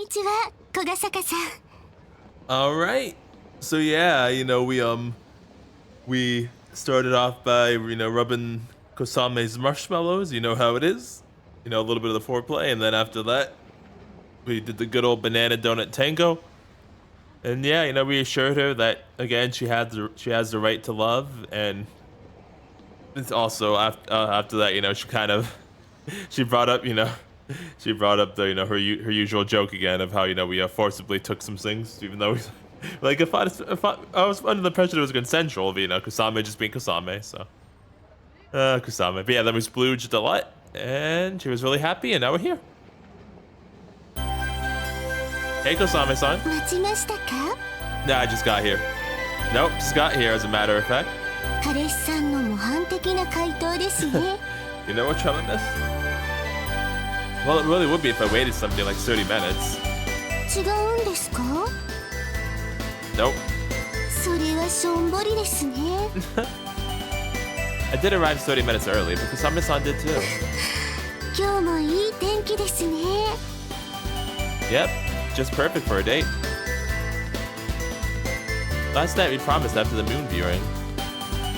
にちは、Kogasakaさん。 All right. So yeah, we started off by rubbing Kosame's marshmallows. You know how it is. A little bit of the foreplay, and then after that, we did the good old banana donut tango. And yeah, we assured her that again she has the right to love, and it's also after that, she kind of she brought up the her usual joke again of how we forcibly took some things, even though like if I was under the pressure it was consensual, but Kosame just being Kosame, so Kosame. But yeah, then we splooged a lot, and she was really happy, and now we're here. Hey, Kosame-san. Nah, I just got here. Nope, just got here, as a matter of fact. You know what's telling this? Well, it really would be if I waited something like 30 minutes. Nope. I did arrive 30 minutes early, but Kosame-san did too. Yep, just perfect for a date. Last night we promised after the moon viewing.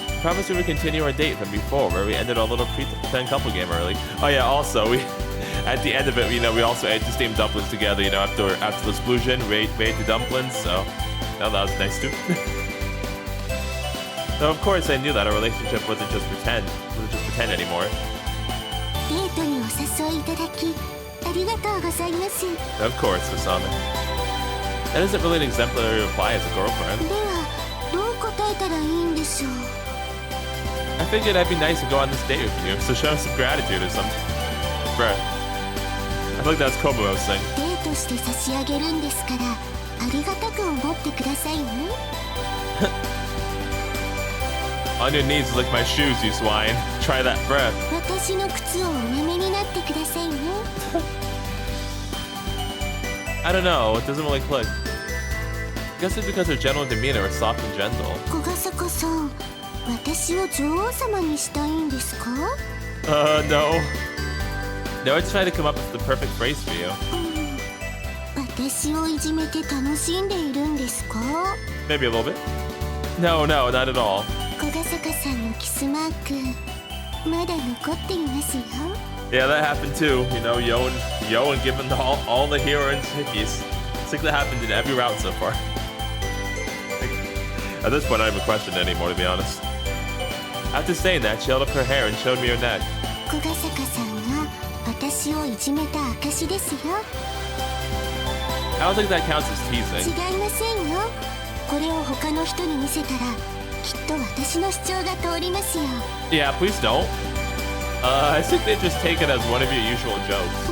We promised we would continue our date from before, where we ended our little pre-10 couple game early. Oh yeah, also we at the end of it, we also ate the steamed dumplings together. After the explosion, we ate the dumplings, so that was nice too. So of course I knew that our relationship wasn't just pretend anymore. Of course, Kosame. That isn't really an exemplary reply as a girlfriend. I figured I'd be nice to go on this date with you, so show some gratitude or something. Bruh. I feel like that's Komomo's thing. On your knees to lick my shoes, you swine. Try that, bruh. I don't know, it doesn't really click. I guess it's because her general demeanor is soft and gentle. No. No, I just tried to come up with the perfect phrase for you. Maybe a little bit. No, not at all. Yeah, that happened too. Yo and giving all the heroines hickeys. It's like that happened in every route so far. At this point, I don't even question it anymore, to be honest. After saying that, she held up her hair and showed me her neck. I don't think that counts as teasing. Yeah, please don't. I think they just take it as one of your usual jokes.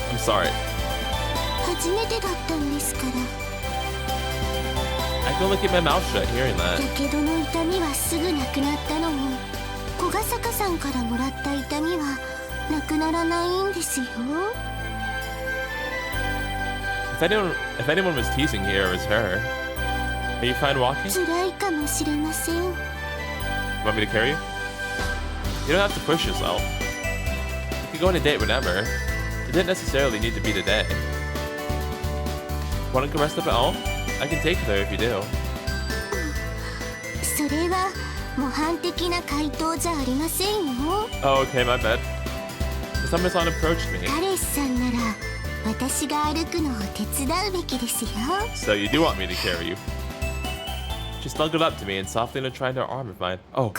I'm sorry. I can only keep my mouth shut hearing that. If anyone was teasing here, it was her. Are you fine walking? Want me to carry you? You don't have to push yourself. You can go on a date whenever. It didn't necessarily need to be today. Want to go rest up at home? I can take you there if you do. Oh, okay, my bad. Kosame-san approached me. So you do want me to carry you? She snuggled up to me and softly intertwined her arm with mine. Oh.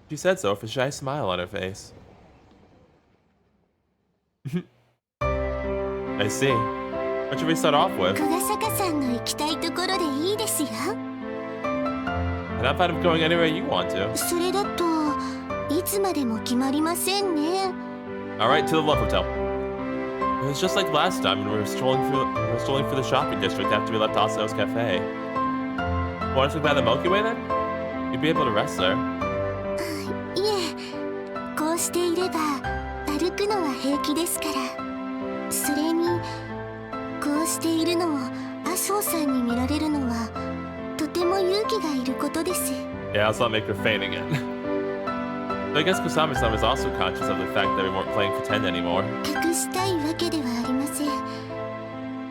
She said so with a shy smile on her face. I see. What should we start off with? And I'm fine with going anywhere you want to. Alright, to the Love Hotel. It was just like last time when we were strolling through the shopping district after we left Asao's cafe. Want to swing by the Milky Way then? You'd be able to rest there. Yeah, let's not make her faint again. But I guess Kosame-san was also conscious of the fact that we weren't playing pretend anymore. 隠したいわけではありません。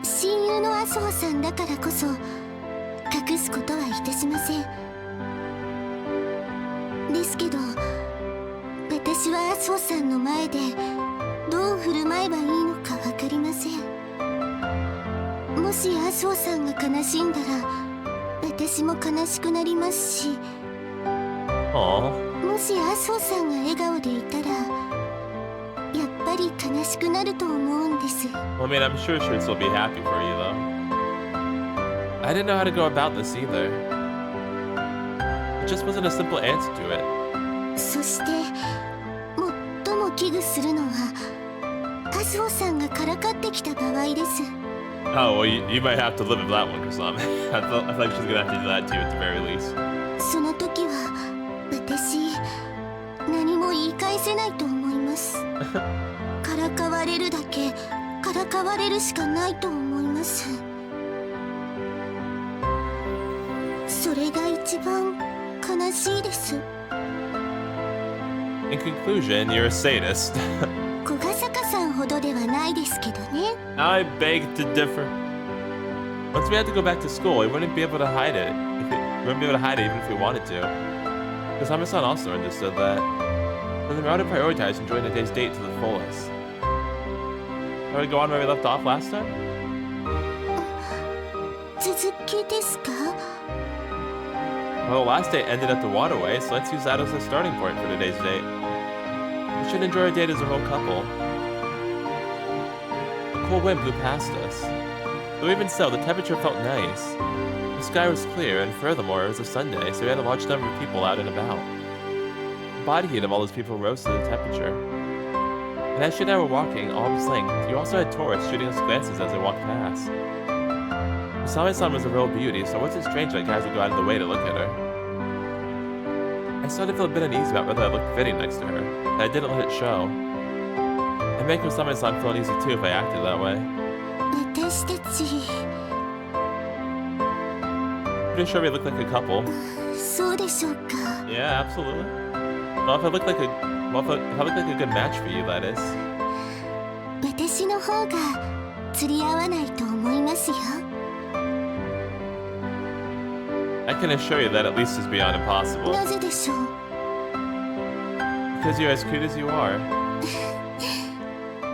親友の麻生さんだからこそ隠すことはいたしません。ですけど私は麻生さんの前でどう振る舞えばいいのかわかりません。もし麻生さんが悲しんだら私も悲しくなりますし、もし麻生さんが笑顔でいたらやっぱり悲しくなると思うんです。 Well, I mean, I'm sure she'll still be happy for you, though. I didn't know how to go about this either. It just wasn't a simple answer to it. そして最も危惧するのは麻生さんがからかってきた場合です。 Oh, well, you might have to live with that one, Kosame. I feel like she's gonna have to do that to you at the very least. その時は私何も言い返せないと思います。からかわれるだけからかわれるしかないと思います。それが一番悲しいです。 In conclusion, you're a sadist. 小ヶ坂さんほどではないですけどね。 I beg to differ. Once we had to go back to school, we wouldn't be able to hide it. We wouldn't be able to hide it even if we wanted to. Kosame-san also understood that. Then we ought to prioritize enjoying the day's date to the fullest. Shall we go on where we left off last time? 続きですか？ Well, the last date ended at the waterway, so let's use that as a starting point for today's date. We should enjoy our date as a real couple. A cool wind blew past us. Though even so, the temperature felt nice. The sky was clear, and furthermore, it was a Sunday, so we had a large number of people out and about. The body heat of all those people rose to the temperature. And as she and I were walking, arms linked, you also had tourists shooting us glances as they walked past. Kosame-san was a real beauty, so it wasn't strange that guys would go out of the way to look at her. I started to feel a bit uneasy about whether I looked fitting next to her, and I didn't let it show. It made Kosame-san feel uneasy too if I acted that way. 私たち Pretty sure we look like a couple. そうでしょうか。 Yeah, absolutely. Well, if I look like a good match for you, that is. 私の方が釣り合わないと思いますよ。 I can assure you that at least is beyond impossible. なぜでしょう？ Because you're as cute as you are.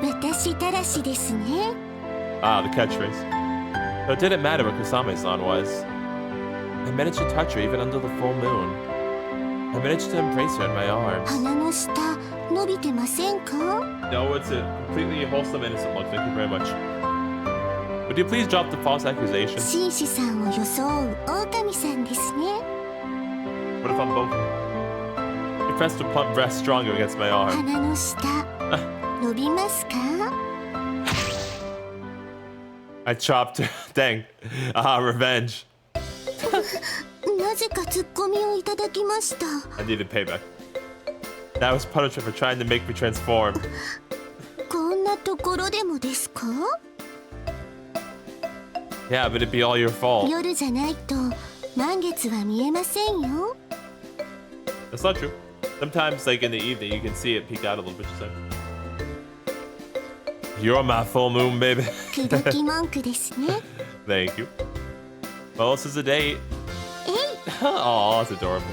私たらしですね。 Ah, the catchphrase. But it didn't matter what Kosame-san was. I managed to touch her even under the full moon. I managed to embrace her in my arms. 鼻の下伸びてませんか？ No, it's a completely wholesome, innocent look. Thank you very much. Would you please drop the false accusation? 紳士さんを装う狼さんですね。 What if I'm both? You pressed a plump breast stronger against my arm. 鼻の下伸びますか？ I chopped her. Dang. Ah, revenge. なぜかツッコミをいただきました。 I needed payback. That was punishment for trying to make me transform. こんなところでもですか？ Yeah, but it'd be all your fault. 夜じゃないと満月は見えませんよ。 That's not true. Sometimes, like in the evening, you can see it peek out a little bit. You're my full moon, baby. 口説き文句ですね。 Thank you. Well, this is a date. えい、 Oh, that's adorable.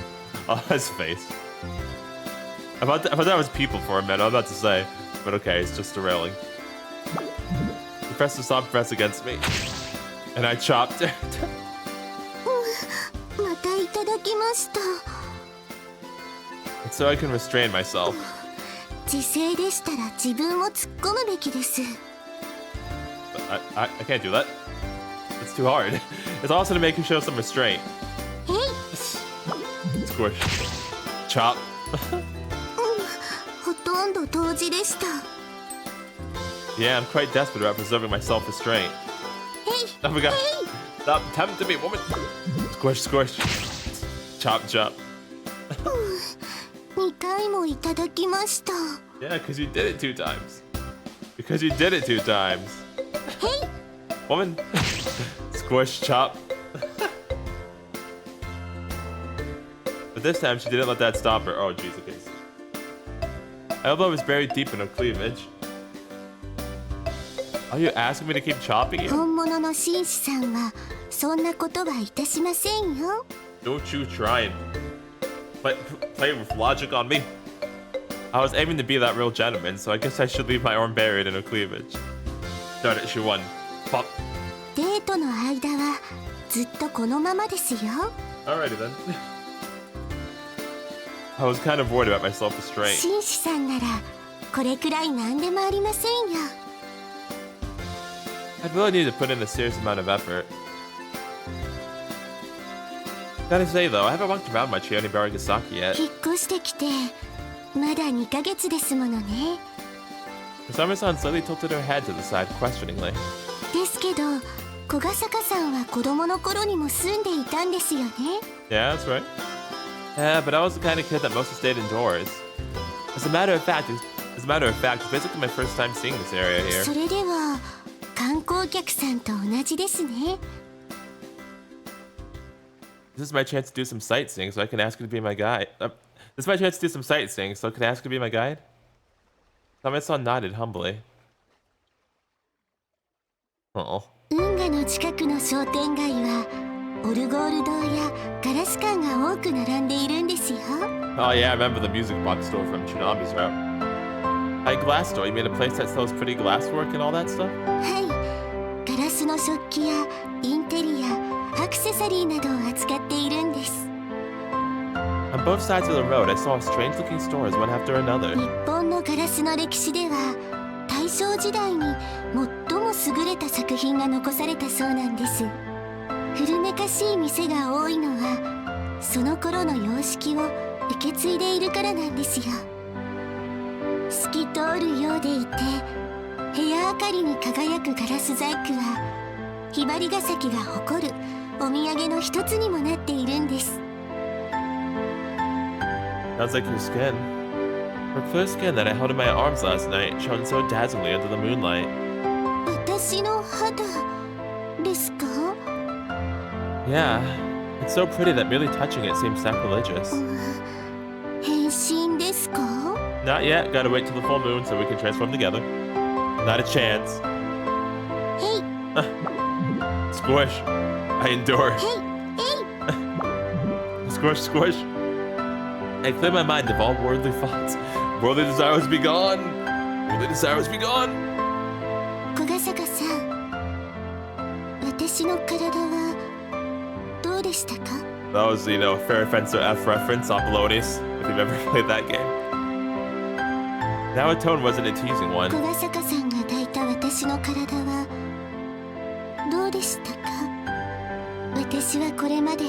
Oh, his face. I thought that was people for a minute. I'm about to say, but okay, it's just a railing. He pressed a soft press against me, and I chopped it. またいただきました。 So I can restrain myself. 自制でしたら自分を突っ込むべきです。 But I can't do that. It's too hard. It's also to make you show some restraint. えい、 Squish. Chop. ほとんど同時でした。 Yeah, I'm quite desperate about preserving my self-restraint. えい、 I forgot. えい、 Stop tempting me, woman. Squish, squish. Chop, chop. 2回もいただきました。 Yeah, because you did it 2 times. Because you did it 2 times. へい、 Woman. Squish, chop. But this time, she didn't let that stop her. Oh, jeez, okay. Elbow was buried deep in her cleavage. Are you asking me to keep chopping you? 本物の紳士さんはそんなことはいたしませんよ。 Don't you try and play with logic on me. I was aiming to be that real gentleman, so I guess I should leave my arm buried in her cleavage. Darn it, she won. Pop. デートの間はずっとこのままですよ。 Alrighty then. I was kind of worried about my self-restraint. 紳士さんならこれくらい何でもありませんよ。 I'd really need to put in a serious amount of effort. Gotta say though, I haven't walked around much here in Hibarigasaki yet. 引っ越してきてまだ2ヶ月ですものね。 Kosame-san slightly tilted her head to the side questioningly. ですけど小ヶ坂さんは子供の頃にも住んでいたんですよね。 Yeah, that's right. Yeah, but I was the kind of kid that mostly stayed indoors. As a matter of fact, it's basically my first time seeing this area here. それでは観光客さんと同じですね。 This is my chance to do some sightseeing, so I can ask you to be my guide. This is my chance to do some sightseeing, so can I ask you to be my guide? Kosame-san nodded humbly. Oh. 運河の近くの商店街はオルゴール堂やガラス館が多く並んでいるんですよ。 Oh yeah, I remember the music box store from Chinami's route. By glass store, you mean a place that sells pretty glasswork and all that stuff? はい、ガラスの食器やインテリア、アクセサリーなどを扱っているんです。 On both sides of the road, I saw strange-looking stores one after another. 日本のガラスの歴史では大正時代に最も優れた作品が残されたそうなんです。古めかしい店が多いのはその頃の様式を受け継いでいるからなんですよ。透き通るようでいて部屋明かりに輝くガラス細工はひばりが崎が誇るお土産の一つにもなっているんです。 Sounds like your skin. Her clear skin that I held in my arms last night shone so dazzlingly under the moonlight. 私の肌ですか？ Yeah, it's so pretty that merely touching it seems sacrilegious. 変身ですか？ Not yet, gotta wait till the full moon so we can transform together. Not a chance. へい Squish. I endure. へい Squish, squish. I clear my mind of all worldly thoughts. Worldly desires be gone. Worldly desires be gone. 小ヶ坂さん、私の体はどうでしたか？ That was, Fair Fencer F reference on Balonies, if you've ever played that game. Now her tone wasn't a teasing one. 小ヶ坂さんが抱いた私の体はどうでしたか？私はこれまで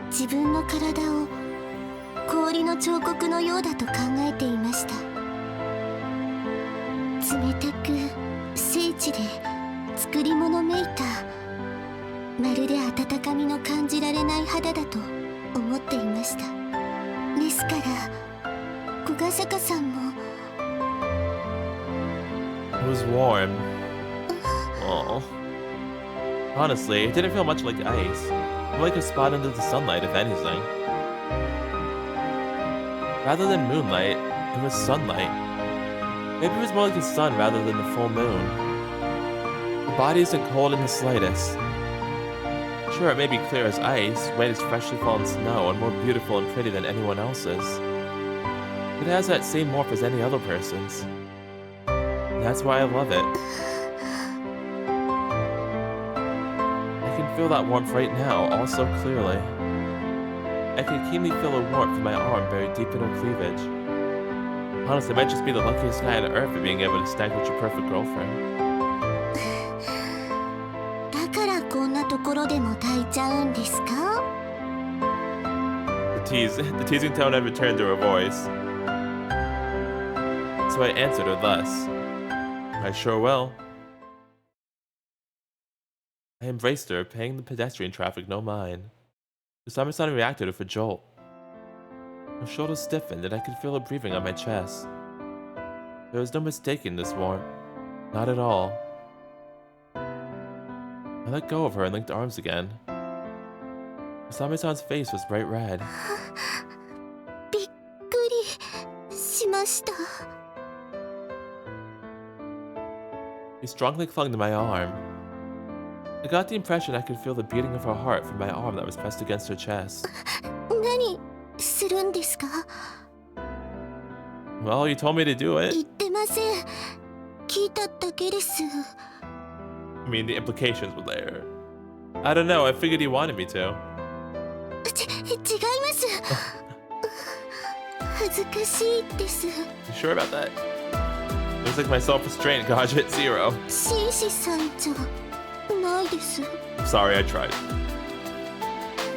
自分の体を氷の彫刻のようだと考えていました。冷たく精緻で作り物めいたまるで温かみの感じられない肌だと思っていました。ですから小ヶ坂さんも It was warm. Oh. Honestly, it didn't feel much like ice. More like a spot under the sunlight, if anything. Rather than moonlight, it was sunlight. Maybe it was more like the sun rather than the full moon. The body isn't cold in the slightest. Sure, it may be clear as ice, white as freshly fallen snow, and more beautiful and pretty than anyone else's. But it has that same warmth as any other person's. And that's why I love it. I can feel that warmth right now, all so clearly. I can keenly feel a warmth in my arm buried deep in her cleavage. Honestly, I might just be the luckiest guy on earth for being able to snag with your perfect girlfriend. だからこんなところでも抱いちゃうんですか？ The teasing tone had returned to her voice. So I answered her thus. I sure will. I embraced her, paying the pedestrian traffic no mind. Kosame-san reacted with a jolt. Her shoulders stiffened and I could feel her breathing on my chest. There was no mistaking this warmth. Not at all. I let go of her and linked arms again. Kosame-san's face was bright red. びっくりしました。 He strongly clung to my arm. I got the impression I could feel the beating of her heart from my arm that was pressed against her chest. 何するんですか？ Well, you told me to do 言 it. ってません。聞いただけです。 I mean, the implications were there. I don't know, I figured he wanted me to. 違います。恥ずかしいです。 You sure about that? Looks like my self-restraint got hit 0. 紳士さんじゃないです。 I'm sorry, I tried.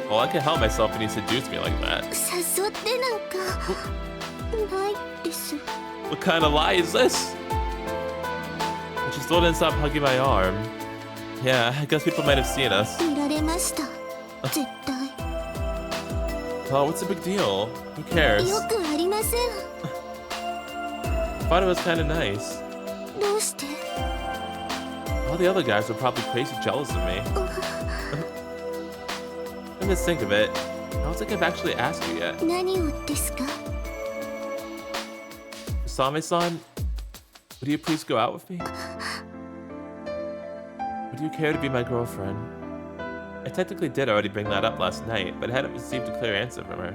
Well, I can help myself when he seduced me like that. 誘ってなんかないです。 What kind of lie is this? But she still didn't stop hugging my arm. Yeah, I guess people might have seen us. 見られました。絶対。 Oh, what's the big deal? Who cares? よくありません。 Thought it was kind of nice. どうして？ All the other guys were probably crazy jealous of me. Come to think of it, I don't think I've actually asked you yet. 何をですか？ Kosame-san, would you please go out with me? Would you care to be my girlfriend? I technically did already bring that up last night, but I hadn't received a clear answer from her.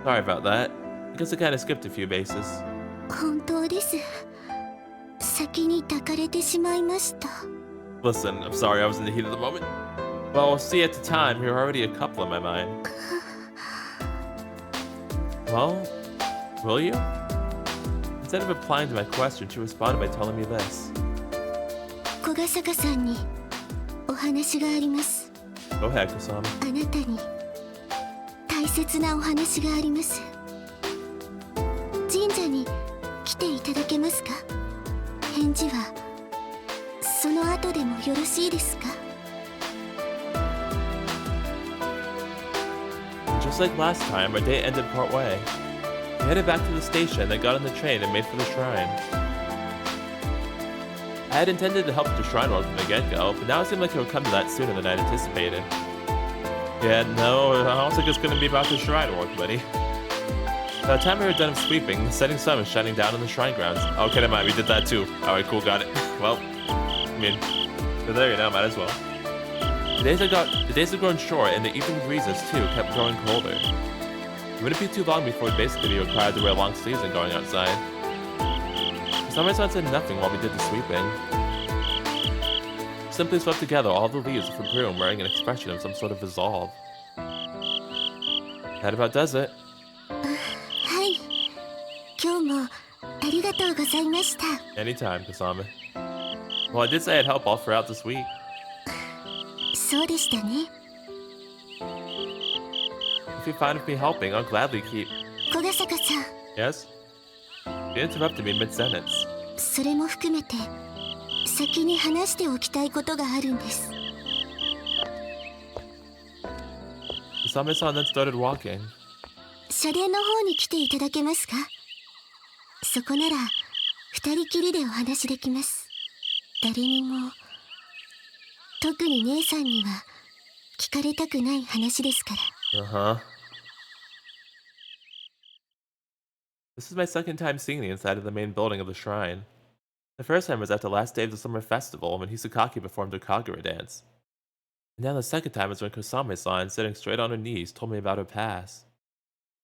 Sorry about that. I guess I kind of skipped a few bases. 本当です。先に抱かれてしまいました。 Listen, I'm sorry I was in the heat of the moment. Well, see, at the time, you were already a couple in my mind. Well, will you? Instead of replying to my question, she responded by telling me this. 小ヶ坂さんにお話があります。 Go ahead, Kosame. あなたに大切なお話があります。神社に来ていただけますか？返事はその後でもよろしいですか？ Just like last time, our day ended part way. We headed back to the station, then got on the train and made for the shrine. I had intended to help with the shrine work from the get-go, but now it seemed like it would come to that sooner than I'd anticipated. Yeah, no, I don't think it's going to be about the shrine work, buddy. By the time we were done sweeping, the setting sun was shining down on the shrine grounds. Okay, never mind, we did that too. Alright, cool, got it. Well, I mean, we're there now, might as well. The days had grown short, and the evening breezes, too, kept growing colder. It wouldn't be too long before we'd basically be required to wear long sleeves and going outside. Kosame-san said nothing while we did the sweeping. Simply swept together all the leaves with a broom, wearing an expression of some sort of resolve. That about does it. はい。今日もありがとうございました。 Anytime, Kosame. Well, I did say I'd help all throughout this week. そうでしたね。 If you're fine with me helping, I'll gladly keep... 小ヶ坂さん、 Yes? You interrupted me mid-sentence. それも含めて先に話しておきたいことがあるんです。 Kosame-san then started walking. 社殿の方に来ていただけますか？そこなら二人きりでお話できます。誰にも、特に姉さんには聞かれたくない話ですから。 Uh-huh. This is my second time seeing the inside of the main building of the shrine. The first time was at the last day of the summer festival when Hisakaki performed her Kagura dance. And now the second time is when Kosame-san, sitting straight on her knees, told me about her past.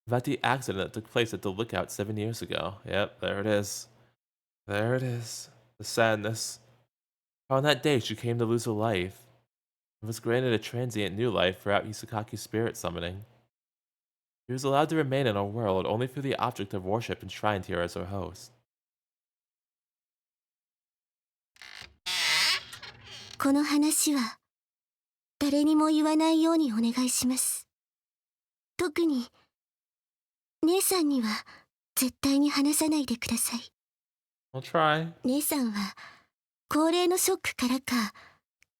About the accident that took place at the lookout 7 years ago. Yep, there it is. There it is. The sadness. How on that day she came to lose her life, and was granted a transient new life throughout Hisakaki's spirit summoning. She was allowed to remain in our world only through the object of worship enshrined here as her host. この話は誰にも言わないようにお願いします。特に姉さんには絶対に話さないでください。 I'll try. 姉さんは高齢のショックからか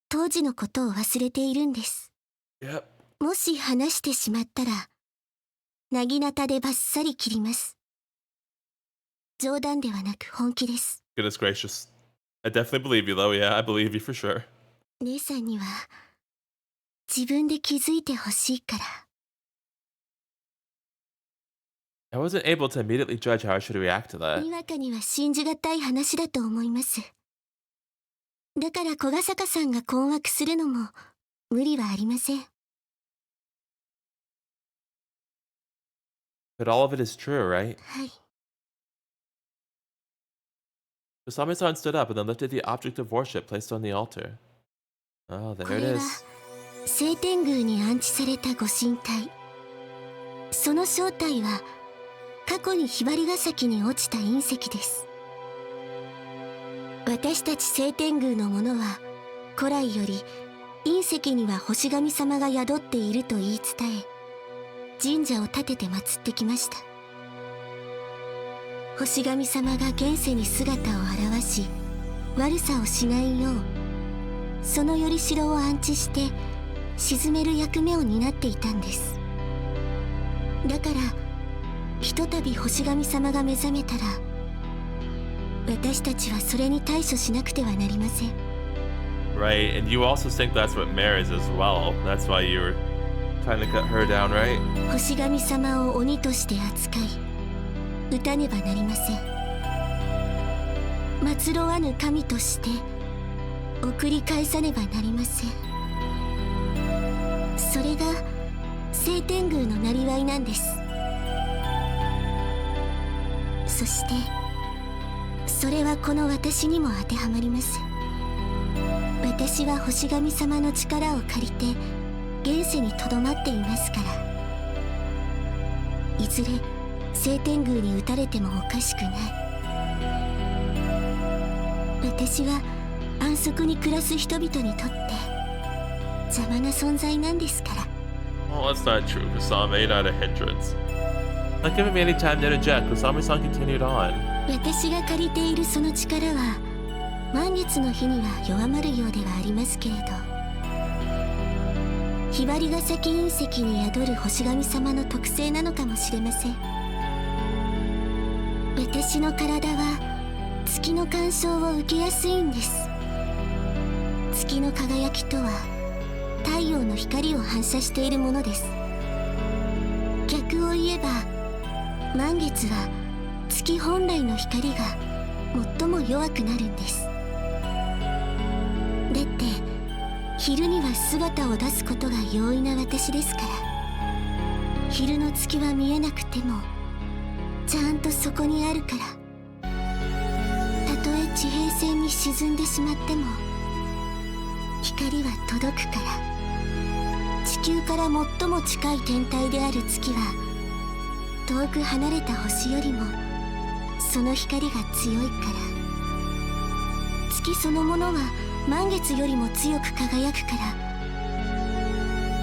当時のことを忘れているんです。 Yep. もし話してしまったらなぎなたでバッサリ切ります。冗談ではなく本気です。 Goodness gracious. I definitely believe you though, yeah, I believe you for sure. 姉さんには自分で気づいてほしいから。 I wasn't able to immediately judge how I should react to that. にわかには信じがたい話だと思います。だから小ヶ坂さんが困惑するのも無理はありません。 But all of it is true, right? はい。 Kosame-san stood up and then lifted the object of worship placed on the altar. Oh, こ there it れは is. 聖天宮に安置されたご神体。その正体は過去にひばりが崎に落ちた隕石です。私たち聖天宮の者は古来より隕石には星神様が宿っていると言い伝え、神社を建てて祀ってきました。星神様が現世に姿を現し、悪さをしないようそのよりしろを安置して鎮める役目を担っていたんです。だからひとたび星神様が目覚めたら、私たちはそれに対処しなくてはなりません。 Right, and you also think that's what Mare is as well. That's why you were trying to cut her down, right? 星神様を鬼として扱い討たねばなりません。祀ろわぬ神として送り返さねばなりません。それが聖天宮のなりわいなんです。そしてそれはこの私にも当てはまります。私は星神様の力を借りて現世にとどまっていますから、いずれ聖天宮に討たれてもおかしくない。私は安息に暮らす人々にとって邪魔な存在なんですから。 Well, that's not true. Kosame, you're not a hindrance. Not giving me any time to interject, Kosame-san continued on. 私が借りているその力は満月の日には弱まるようではありますけれど、ひばりが崎隕石に宿る星神様の特性なのかもしれません。私の体は月の干渉を受けやすいんです。月の輝きとは太陽の光を反射しているものです。逆を言えば満月は月本来の光が最も弱くなるんです。だって昼には姿を出すことが容易な私ですから、昼の月は見えなくてもちゃんとそこにあるから、たとえ地平線に沈んでしまっても光は届くから。地球から最も近い天体である月は遠く離れた星よりもその光が強いから。月そのものは満月よりも強く輝くか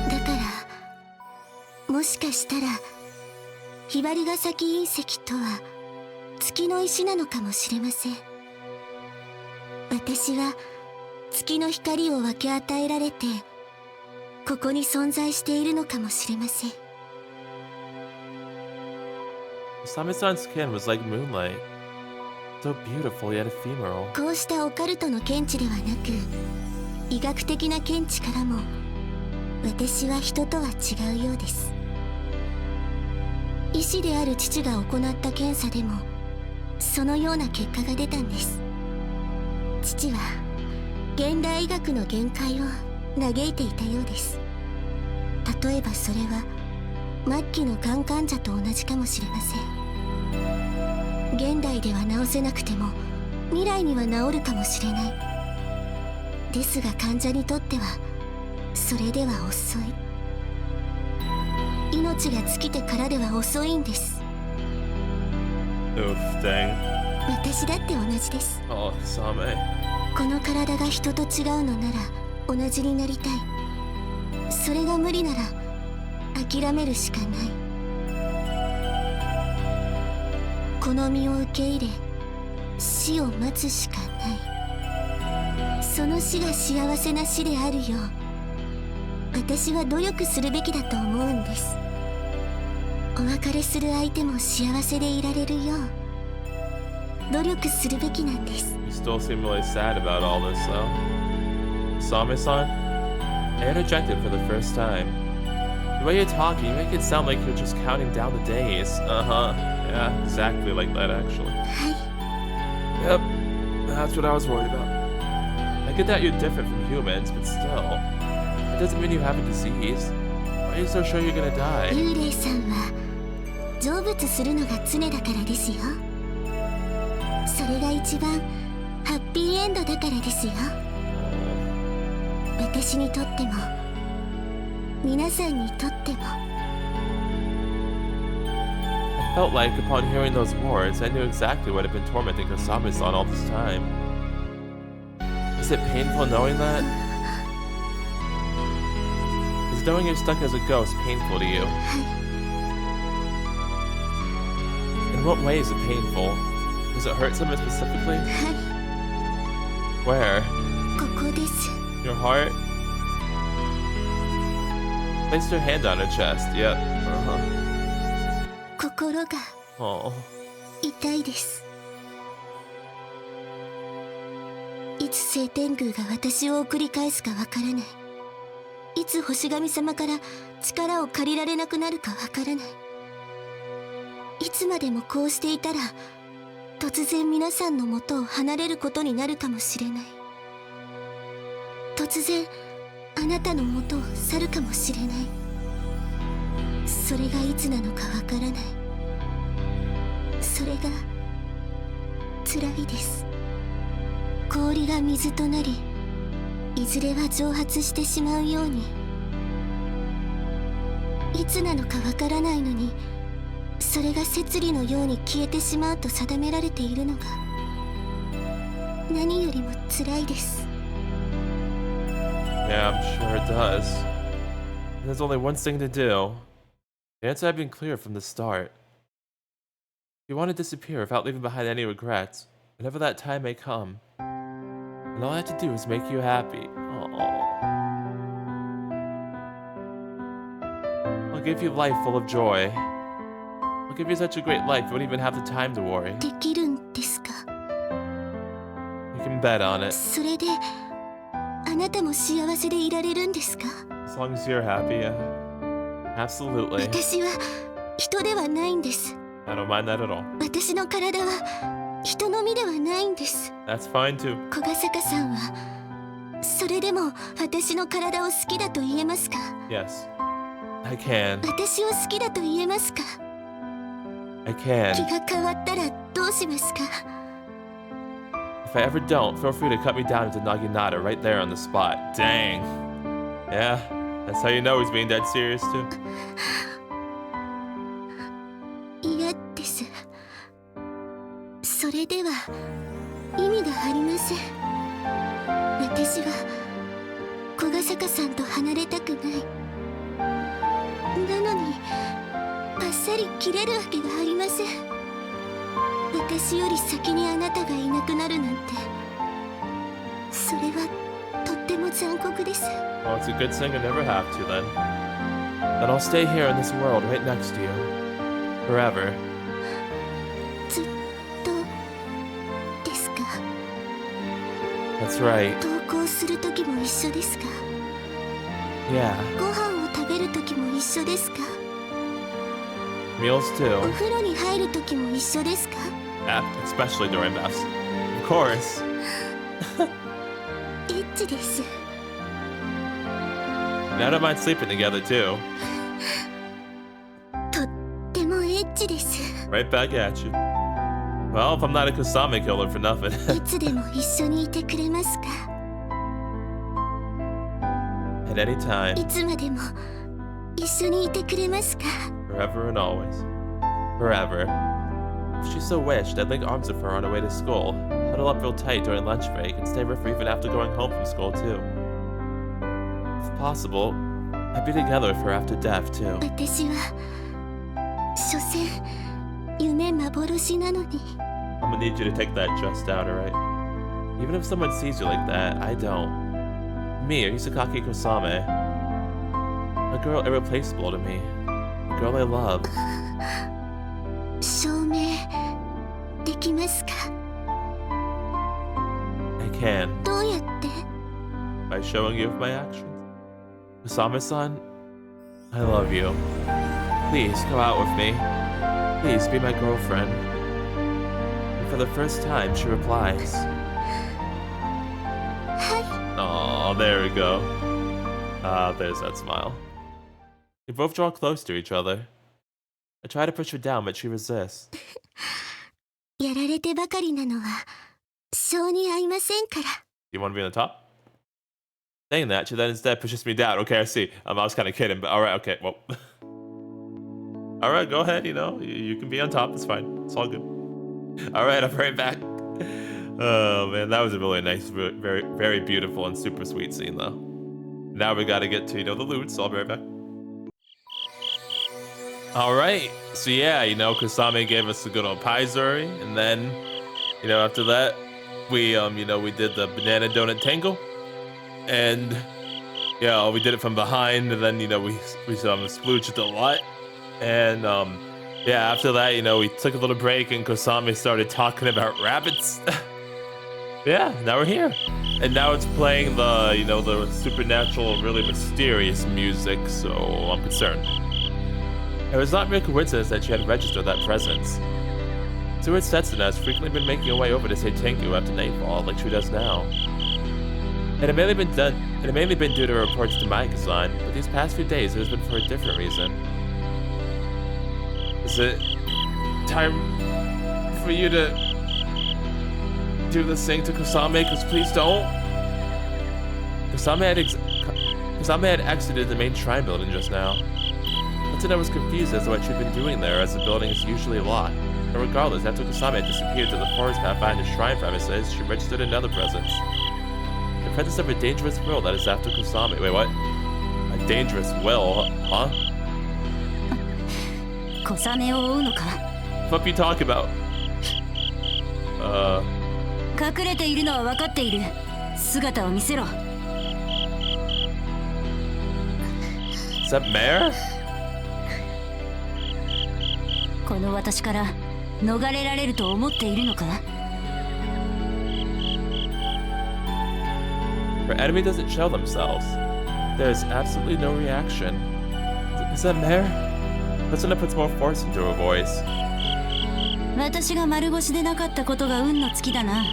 ら。だからもしかしたらひばりが崎隕石とは月の石なのかもしれません。私は月の光を分け与えられてここに存在しているのかもしれません。 Kosame-san's skin was like moonlight. So beautiful yet ephemeral. こうしたオカルトの見地ではなく医学的な見地からも私は人とは違うようです。医師である父が行った検査でもそのような結果が出たんです。父は現代医学の限界を嘆いていたようです。例えばそれは末期のがん患者と同じかもしれません。現代では治せなくても未来には治るかもしれない。ですが患者にとってはそれでは遅い。命が尽きてからでは遅いんです。 Oof, dang. 私だって同じです。 Oh, Kosame. この体が人と違うのなら同じになりたい。それが無理なら諦めるしかない。この身を受け入れ死を待つしかない。その死が幸せな死であるよう私は努力するべきだと思うんです。お別れする相手も幸せでいられるよう努力するべきなんです。 You still seem really sad about all this, though. Kosame-san? I interjected for the first time. The way you're talking, you make it sound like you're just counting down the days. Yeah, exactly like that actually. はい Yep, that's what I was worried about. I get that you're different from humans, but still, it doesn't mean you have a disease. Why are you so sure you're gonna die? 幽霊さんは成仏するのが常だからですよ。それが一番ハッピーエンドだからですよ。私にとっても皆さんにとっても。 I felt like upon hearing those words, I knew exactly what had been tormenting Kosame-san all this time. Is it painful knowing that? Is knowing you're stuck as a ghost painful to you? はい In what way is it painful? Does it hurt someone specifically? はい Where? ここです。 Your heart? Placed her hand on her chest. Yep. 心が Oh. 痛いです。いつ聖天宮が私を送り返すかわからない。いつ星神様から力を借りられなくなるかわからない。いつまでもこうしていたら突然皆さんの元を離れることになるかもしれない。突然あなたの元を去るかもしれない。それがいつなのかわからない。それが辛いです。氷が水となり、いずれは蒸発してしまうように。いつなのかわからないのに、それが摂理のように消えてしまうと定められているのが何よりも辛いです。 Yeah, I'm sure it does. There's only one thing to do. The answer had been clear from the start. You want to disappear without leaving behind any regrets, whenever that time may come. And all I have to do is make you happy. Aww. I'll give you life full of joy. I'll give you such a great life you won't even have the time to worry. できるんですか？ You can bet on it. それであなたも幸せでいられるんですか？ As long as you're happy, yeah. Absolutely. 私は人ではないんです。 I don't mind that at all. 私の体は人の身ではないんです。 That's fine too. 小ヶ坂さんはそれでも私の体を好きだと言えますか？ Yes. I can. 私を好きだと言えますか？ I can. 気が変わったらどうしますか？ If I ever don't, feel free to cut me down into Naginata right there on the spot. Dang. Yeah, that's how you know he's being dead serious too. 嫌です。それでは意味がありません。私は小ヶ坂さんと離れたくない。なのにバッサリ切れるわけがありません。私より先にあなたがいなくなるなんて、それはとっても残酷です。 Well, it's a good thing I never have to then. Then I'll stay here in this world right next to you. Forever. ずっとですか？ That's right. 登校する時も一緒ですか？ Yeah. ご飯を食べる時も一緒ですか？ Meals お too. 風呂に入る時も一緒ですか？ Yeah, especially during baths. Of course. エッチです。 And I don't mind sleeping together too. とってもエッチです。 Right back at you. Well, if I'm not a Kosame killer for nothing. いつでも一緒にいてくれますか？ At any time. いつまでも一緒にいてくれますか？ Forever and always. Forever. If she so wished, I'd link arms with her on her way to school, huddle up real tight during lunch break, and stay with her even after going home from school too. If possible, I'd be together with her after death too. 私は所詮夢幻なのに。 I'm gonna need you to take that just out, alright? Even if someone sees you like that, I don't. Me, Hisakaki Kosame. A girl irreplaceable to me. A girl I love. 証明できますか？ I can. どうやって？ By showing you with my actions. Kosame-san, I love you. Please go out with me. Please be my girlfriend. And for the first time, she replies. Oh, there we go. Ah, there's that smile. We both draw close to each other. I try to push her down, but she resists. やられてばかりなのは性に合いませんから。 You want to be on the top? Saying that, she then instead pushes me down. Okay, I see. I was kind of kidding, but alright, okay, well. Alright, go ahead, you can be on top, it's fine. It's all good. Alright, I'm right back. Oh man, that was a really nice, very, very beautiful and super sweet scene though. Now we gotta get to, the loot, so I'll be right back. Alright, so yeah, Kosame gave us a good old Paizuri, and then, after that, we did the banana donut tango, and yeah, we did it from behind, and then, we splooged a lot, and yeah, after that, we took a little break, and Kosame started talking about rabbits. Yeah, now we're here, and now it's playing the, the supernatural, really mysterious music, so I'm concerned. It was not mere coincidence that she had registered that presence. Steward Setsuna has frequently been making her way over to say thank you after nightfall, like she does now. It had mainly been due to her reports to Maika-san, but these past few days it has been for a different reason. Is it time for you to do this thing to Kosame? Because please don't. Kosame had exited the main shrine building just now. Setsuna was confused as to what she'd been doing there, as the building is usually locked. But regardless, after Kosame had disappeared to the forest path behind the shrine premises, she registered another presence. The presence of a dangerous will that is after Kosame. Wait, what? A dangerous will? Huh? Kosameを追うのか? What are you talking about? 隠れているのは分かっている。姿を見せろ。Is that Mare? この私から逃れられると思っているのか? Her enemy doesn't show themselves. There is absolutely no reaction. Is that Mare? Setsuna puts more force into her voice. 私が丸腰でなかったことが運の尽きだな。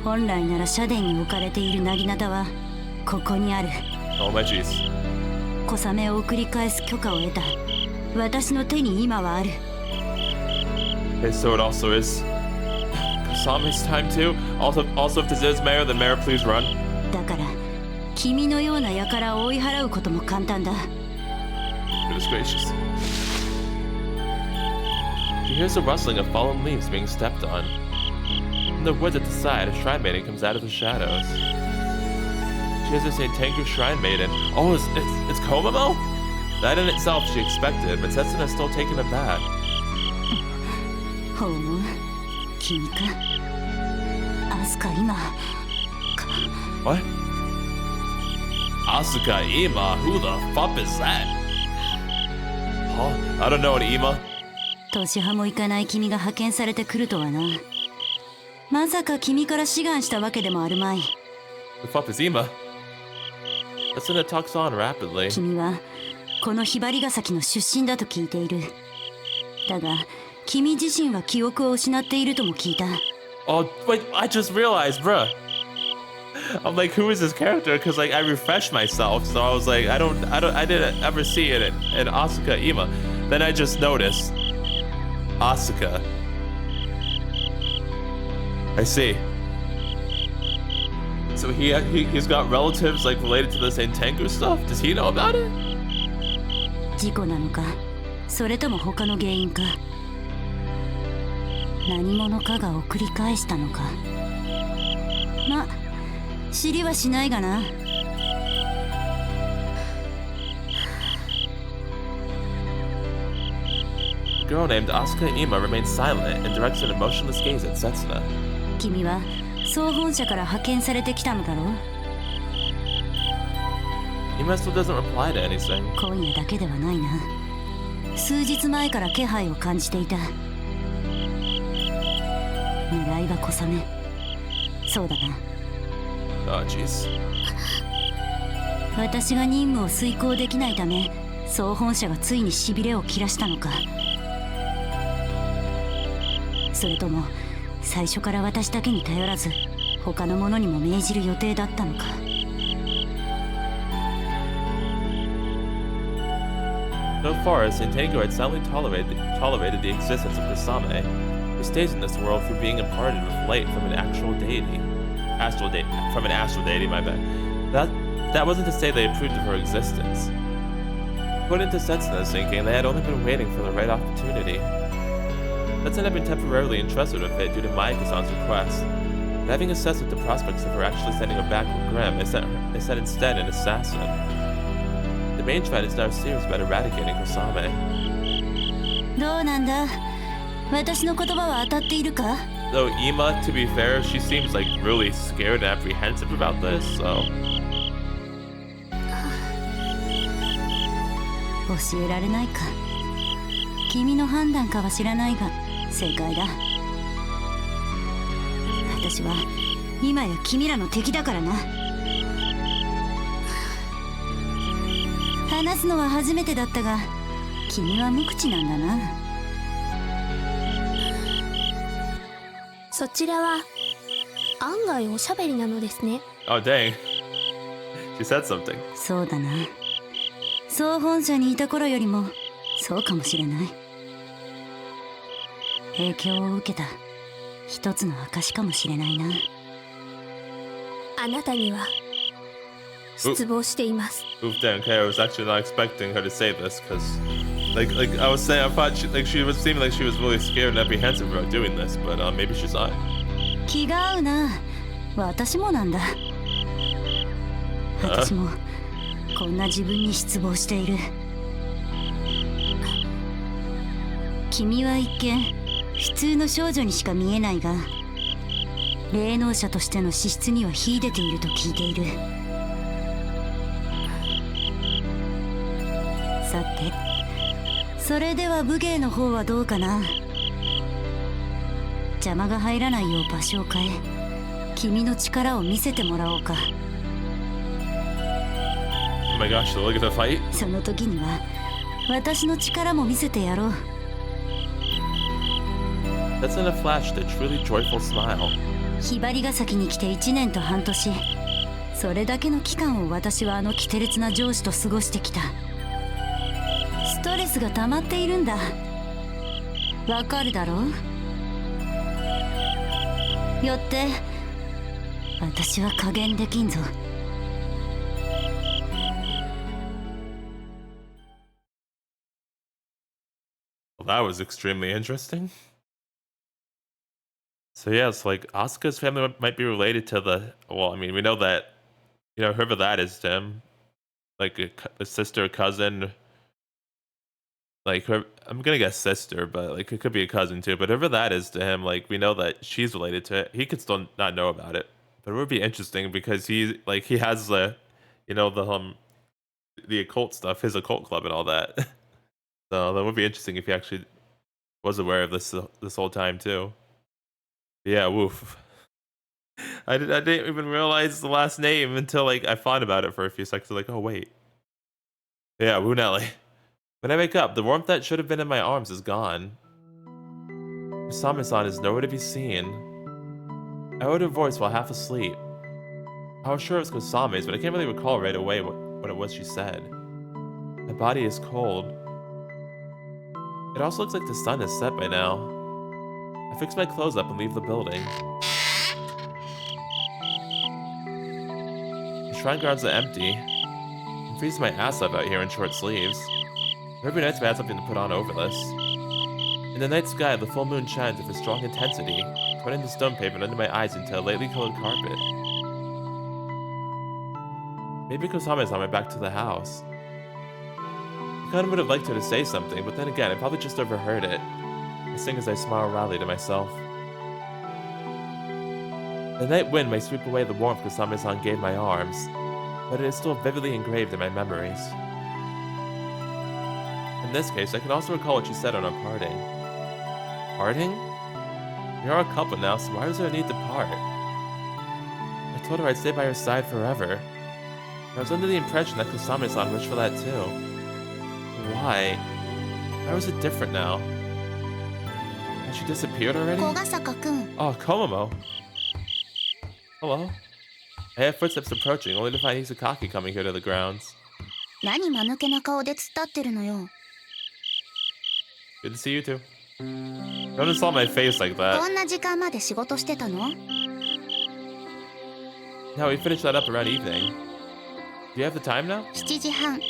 本来なら社殿に置かれている薙刀はここにある。Oh my jeez. 小雨を送り返す許可を得た。私の手に今はある。Okay, so it also is Kosame's time too. Also, if this is Mare, then Mare, please run. だから君のような輩を追い払うことも簡単だ。Goodness gracious. She hears the rustling of fallen leaves being stepped on. From the woods at the side, a shrine maiden comes out of the shadows. She has this Tengu shrine maiden. Oh, it's Komomo? That in itself she expected, but Setsuna is still taken aback. ほう、君か。Asuka今。What? Asuka Ima? Who the fuck is that? Huh? I don't know an Ima. 年派も行かない君が派遣されてくるとはな。まさか君から志願したわけでもあるまい。The fuck is Ima? Setsuna talks on rapidly. 君はこのひばりが崎の出身だと聞いている。だが君自身は記憶を失っているとも聞いた。Oh wait, I just realized, bruh. I'm like, who is this character? Because like I refreshed myself, so I was like, I didn't ever see it in Asuka Ima. Then I just noticed Asuka. I see. So he's got relatives like related to the same Tengu stuff. Does he know about it? 事故なのか、それとも他の原因か。何者かが送り返したのか。ま、知りはしないがな。The girl named Asuka Ima remains silent and directs an emotionless gaze at Setsuna. 君は総本社から派遣されてきたのだろう。Ima still doesn't reply to anything. 今夜だけではないな。数日前から気配を感じていた。狙いは小雨。そうだな。Oh jeez. 私が任務を遂行できないため総本社がついにしびれを切らしたのか、それとも最初から私だけに頼らず他の者にも命じる予定だったのか。So far, Santango had silently tolerated the existence of Kosame, who stays in this world through being imparted with light from an actual deity. From an astral deity, my bad. That wasn't to say they approved of her existence. Put into Setsuna's thinking, they had only been waiting for the right opportunity. Setsuna had been temporarily entrusted with it due to Mayako-san's request, but having assessed with the prospects of her actually sending her back with Grimm, they sent instead an assassin. The main trend is now serious about eradicating Kosame. どうなんだ、私の言葉は当たっているか。 Though Ima, to be fair, she seems like really scared and apprehensive about this, so... 教えられないか。君の判断かは知らないが正解だ。私は今や君らの敵だからな。話すのは初めてだったが君は無口なんだな。そちらは案外おしゃべりなのですね。 Oh dang. She said something. そうだな。総本社にいた頃よりもそうかもしれない。影響を受けた一つの証かもしれないな。あなたには失望しています。 Oof, damn, okay, I was actually not expecting her to say this, because, like I was saying, I thought she was seeming like she was really scared and apprehensive about doing this, but maybe she's not. 気が合うな。私もなんだ。私もこんな自分に失望している。君は一見普通の少女にしか見えないが、霊能者としての資質には秀でていると聞いている。さて、それでは武芸の方はどうかな。邪魔が入らないよう場所を変え、君の力を見せてもらおうか。 Oh my gosh, look at the fight. その時には私の力も見せてやろう。 That's in a flash, the truly joyful smile. ひばりが崎に来て1年と半年、それだけの期間を私はあの奇烈な上司と過ごしてきた。ストレスが溜まっているんだ。わかるだろう。よって私は加減できんぞ。 Well, that was extremely interesting. So yeah, it's like Asuka's family might be related to the. Well, I mean, we know that, whoever that is to him, like a sister, cousin, like her. I'm gonna guess sister, but like it could be a cousin too. But whoever that is to him, like we know that she's related to it. He could still not know about it, but it would be interesting because he has the occult stuff, his occult club and all that. So that would be interesting if he actually was aware of this whole time too. Yeah, woof. I didn't even realize the last name until I thought about it for a few seconds. Like, oh wait. Yeah, Wunelli. When I wake up, the warmth that should have been in my arms is gone. Kosame-san is nowhere to be seen. I heard her voice while half asleep. I was sure it was Kosame's, but I can't really recall right away what it was she said. My body is cold. It also looks like the sun has set by now. I fix my clothes up and leave the building. The shrine guards are empty. I'm freezing my ass off out here in short sleeves. Every night's I had something to put on over this. In the night sky, the full moon shines with a strong intensity, turning the stone pavement under my eyes into a lightly colored carpet. Maybe Kosame's on my way back to the house. I kind of would have liked her to say something, but then again, I probably just overheard it. I sing as I smile wryly to myself. The night wind may sweep away the warmth Kosame-san gave my arms, but it is still vividly engraved in my memories. In this case, I can also recall what she said on our parting. Parting? We are a couple now, so why was there a need to part? I told her I'd stay by her side forever. I was under the impression that Kosame-san wished for that too. Why? Why was it different now? Has she disappeared already? 小笠くん Oh, Komomo. Hello. I hear footsteps approaching, only to find Hisakaki coming here to the grounds. 何間抜けな顔で突っ立ってるのよ。 Good to see you too. Don't insult my face like こ that. んな時間まで仕事してたの？ No, we finished that up around evening. Do you have the time now? 7時半。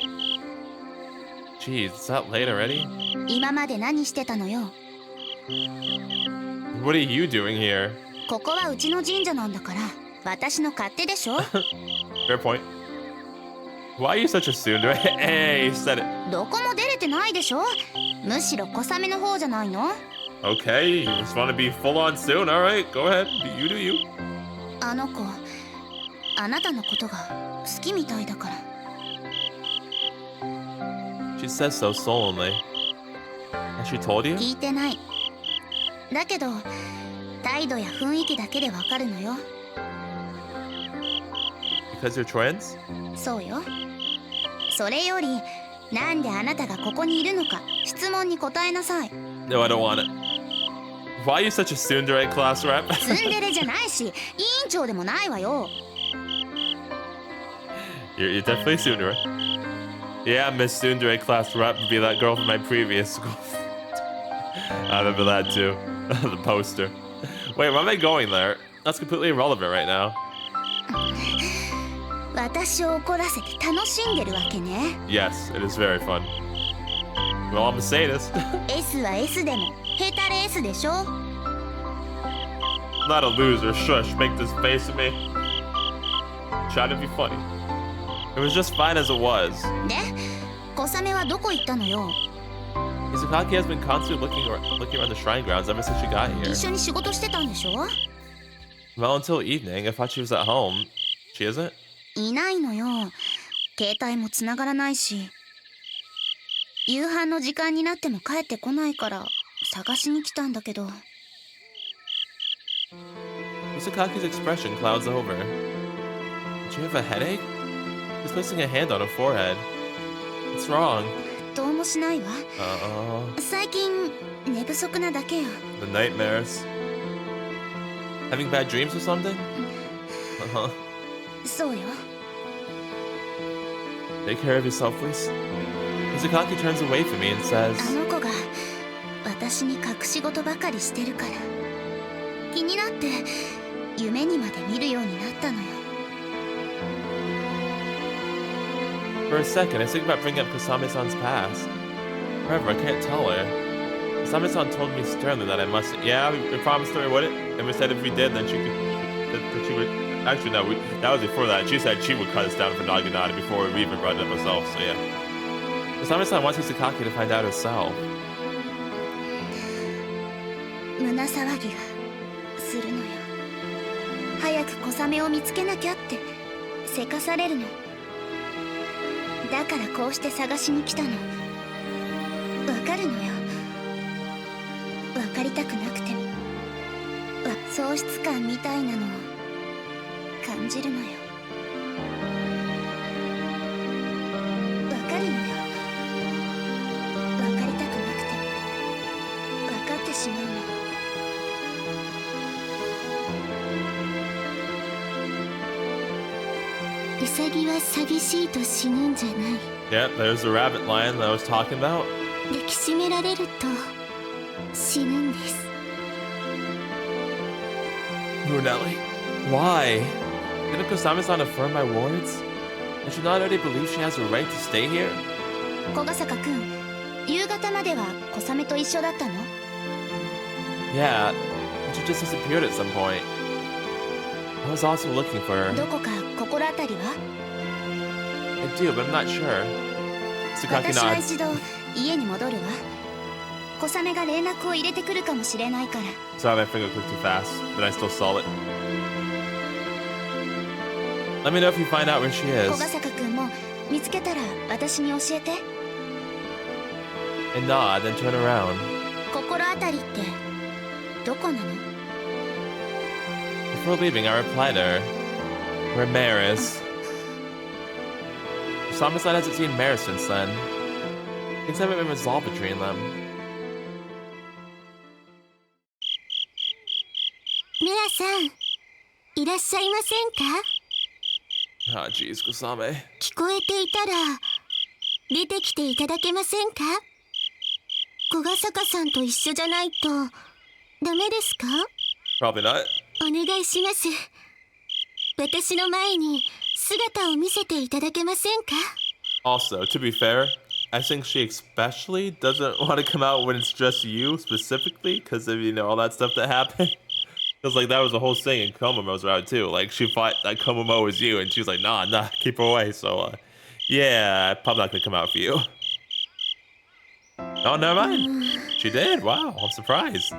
Jeez, it's that late already? 今まで何してたのよ。 What are you doing here? ここはうちの神社なんだから、私の勝手でしょ。 Fair point. Why are you such a tsundere? Hey, you said it. どこも出れてないでしょ。むしろ小雨の方じゃないの。 Okay, you just want to be full on soon. Alright, go ahead. You do you. あの子、あなたのことが好きみたいだから。 She says so sullenly. Has she told you? 聞いてない。だけど、態度や雰囲気だけでわかるのよ。 Because you're twins? そうよ。それより、なんであなたがここにいるのか、質問に答えなさい。 No, I don't want it. Why are you such a tsundere class rep? ツンデレじゃないし、委員長でもないわよ。You're definitely a tsundere. Yeah, Miss Tsundere class rep would be that girl from my previous school. I remember that too. The poster. Wait, why am I going there? That's completely irrelevant right now. 私を怒らせて楽しんでるわけね。 Yes, it is very fun. Well, I'm a sadist. S は S でも、ヘタレ S でしょ。 Not a loser. Shush, make this face at me. Try to be funny. It was just fine as it was. で、小雨はどこ行ったのよ。 Hisakaki has been constantly looking around the shrine grounds ever since she got here. 一緒に仕事してたんでしょ。 Well, until evening, I thought she was at home. She isn't? いないのよ。携帯も繋がらないし。夕飯の時間になっても帰ってこないから探しに来たんだけど。 Hisakaki's expression clouds over. Did you have a headache? She's placing a hand on her forehead. What's wrong? どうもしないわ。 Uh-oh. 最近寝不足なだけよ。 The nightmares. Having bad dreams or something? Uh-huh. そうよ。 Take care of yourself, please. Hisakaki turns away from me and あ says, の子が私に隠し事ばかりしてるから気になって夢にまで見るようになったのよ。 For a second, I was thinking about bringing up Kosame-san's past. However, I can't tell her. Kosame-san told me sternly that I mustn't. Yeah, we promised her we wouldn't. And we said if we did, then she could... That she would... Actually, no, that was before that. She said she would cut us down for Naginata before we even brought it up ourselves, so yeah. Kosame-san wants Hisakaki to find out herself. 胸騒ぎがするのよ。早く小雨を見つけなきゃってせかされるの。だからこうして探しに来たの。わかるのよ。わかりたくなくても喪失感みたいなのを感じるのよ。わかるのよ。わかりたくなくてもわかってしまうの。ウサギは寂しいと死ぬんじゃない。 Yep, there's the rabbit lion that I was talking about. 抱きしめられると死ぬんです。 Brunelli? Why? Didn't Kosame-san affirm my words? Does she not already believe she has a right to stay here? 小笠くん、夕方までは小雨と一緒だったの？ Yeah, but she just disappeared at some point. I was also looking for her. どこか心当たりは？ I do, but I'm not sure. Hisakaki 私は nods. 一度家に戻るわ。小雨が連絡を入れてくるかもしれないから。 Sorry, my finger clicked too fast, but I still saw it. Let me know if you find out where she 小 is. 笠くんも見つけたら私に教えて。 And nod, then turn around. 心当たりってどこなの？ Before leaving, I replied to her, where Mare is. Kosame-san hasn't seen Mare since then. Things haven't been resolved between them. メアさん、いらっしゃいませんか？ Ah, jeez, Kosame. 聞こえていたら出てきていただけませんか？小ヶ坂さんと一緒じゃないとダメですか？ Probably not. お願いします。私の前に姿を見せていただけませんか？ Also, to be fair, I think she especially doesn't want to come out when it's just you specifically because of, all that stuff that happened. Because, like, that was the whole thing in Komomo's route, too. Like, she thought that Komomo was you, and she was like, nah, keep her away. So, yeah, probably not going to come out for you. Oh, never mind. She did. Wow, I'm surprised.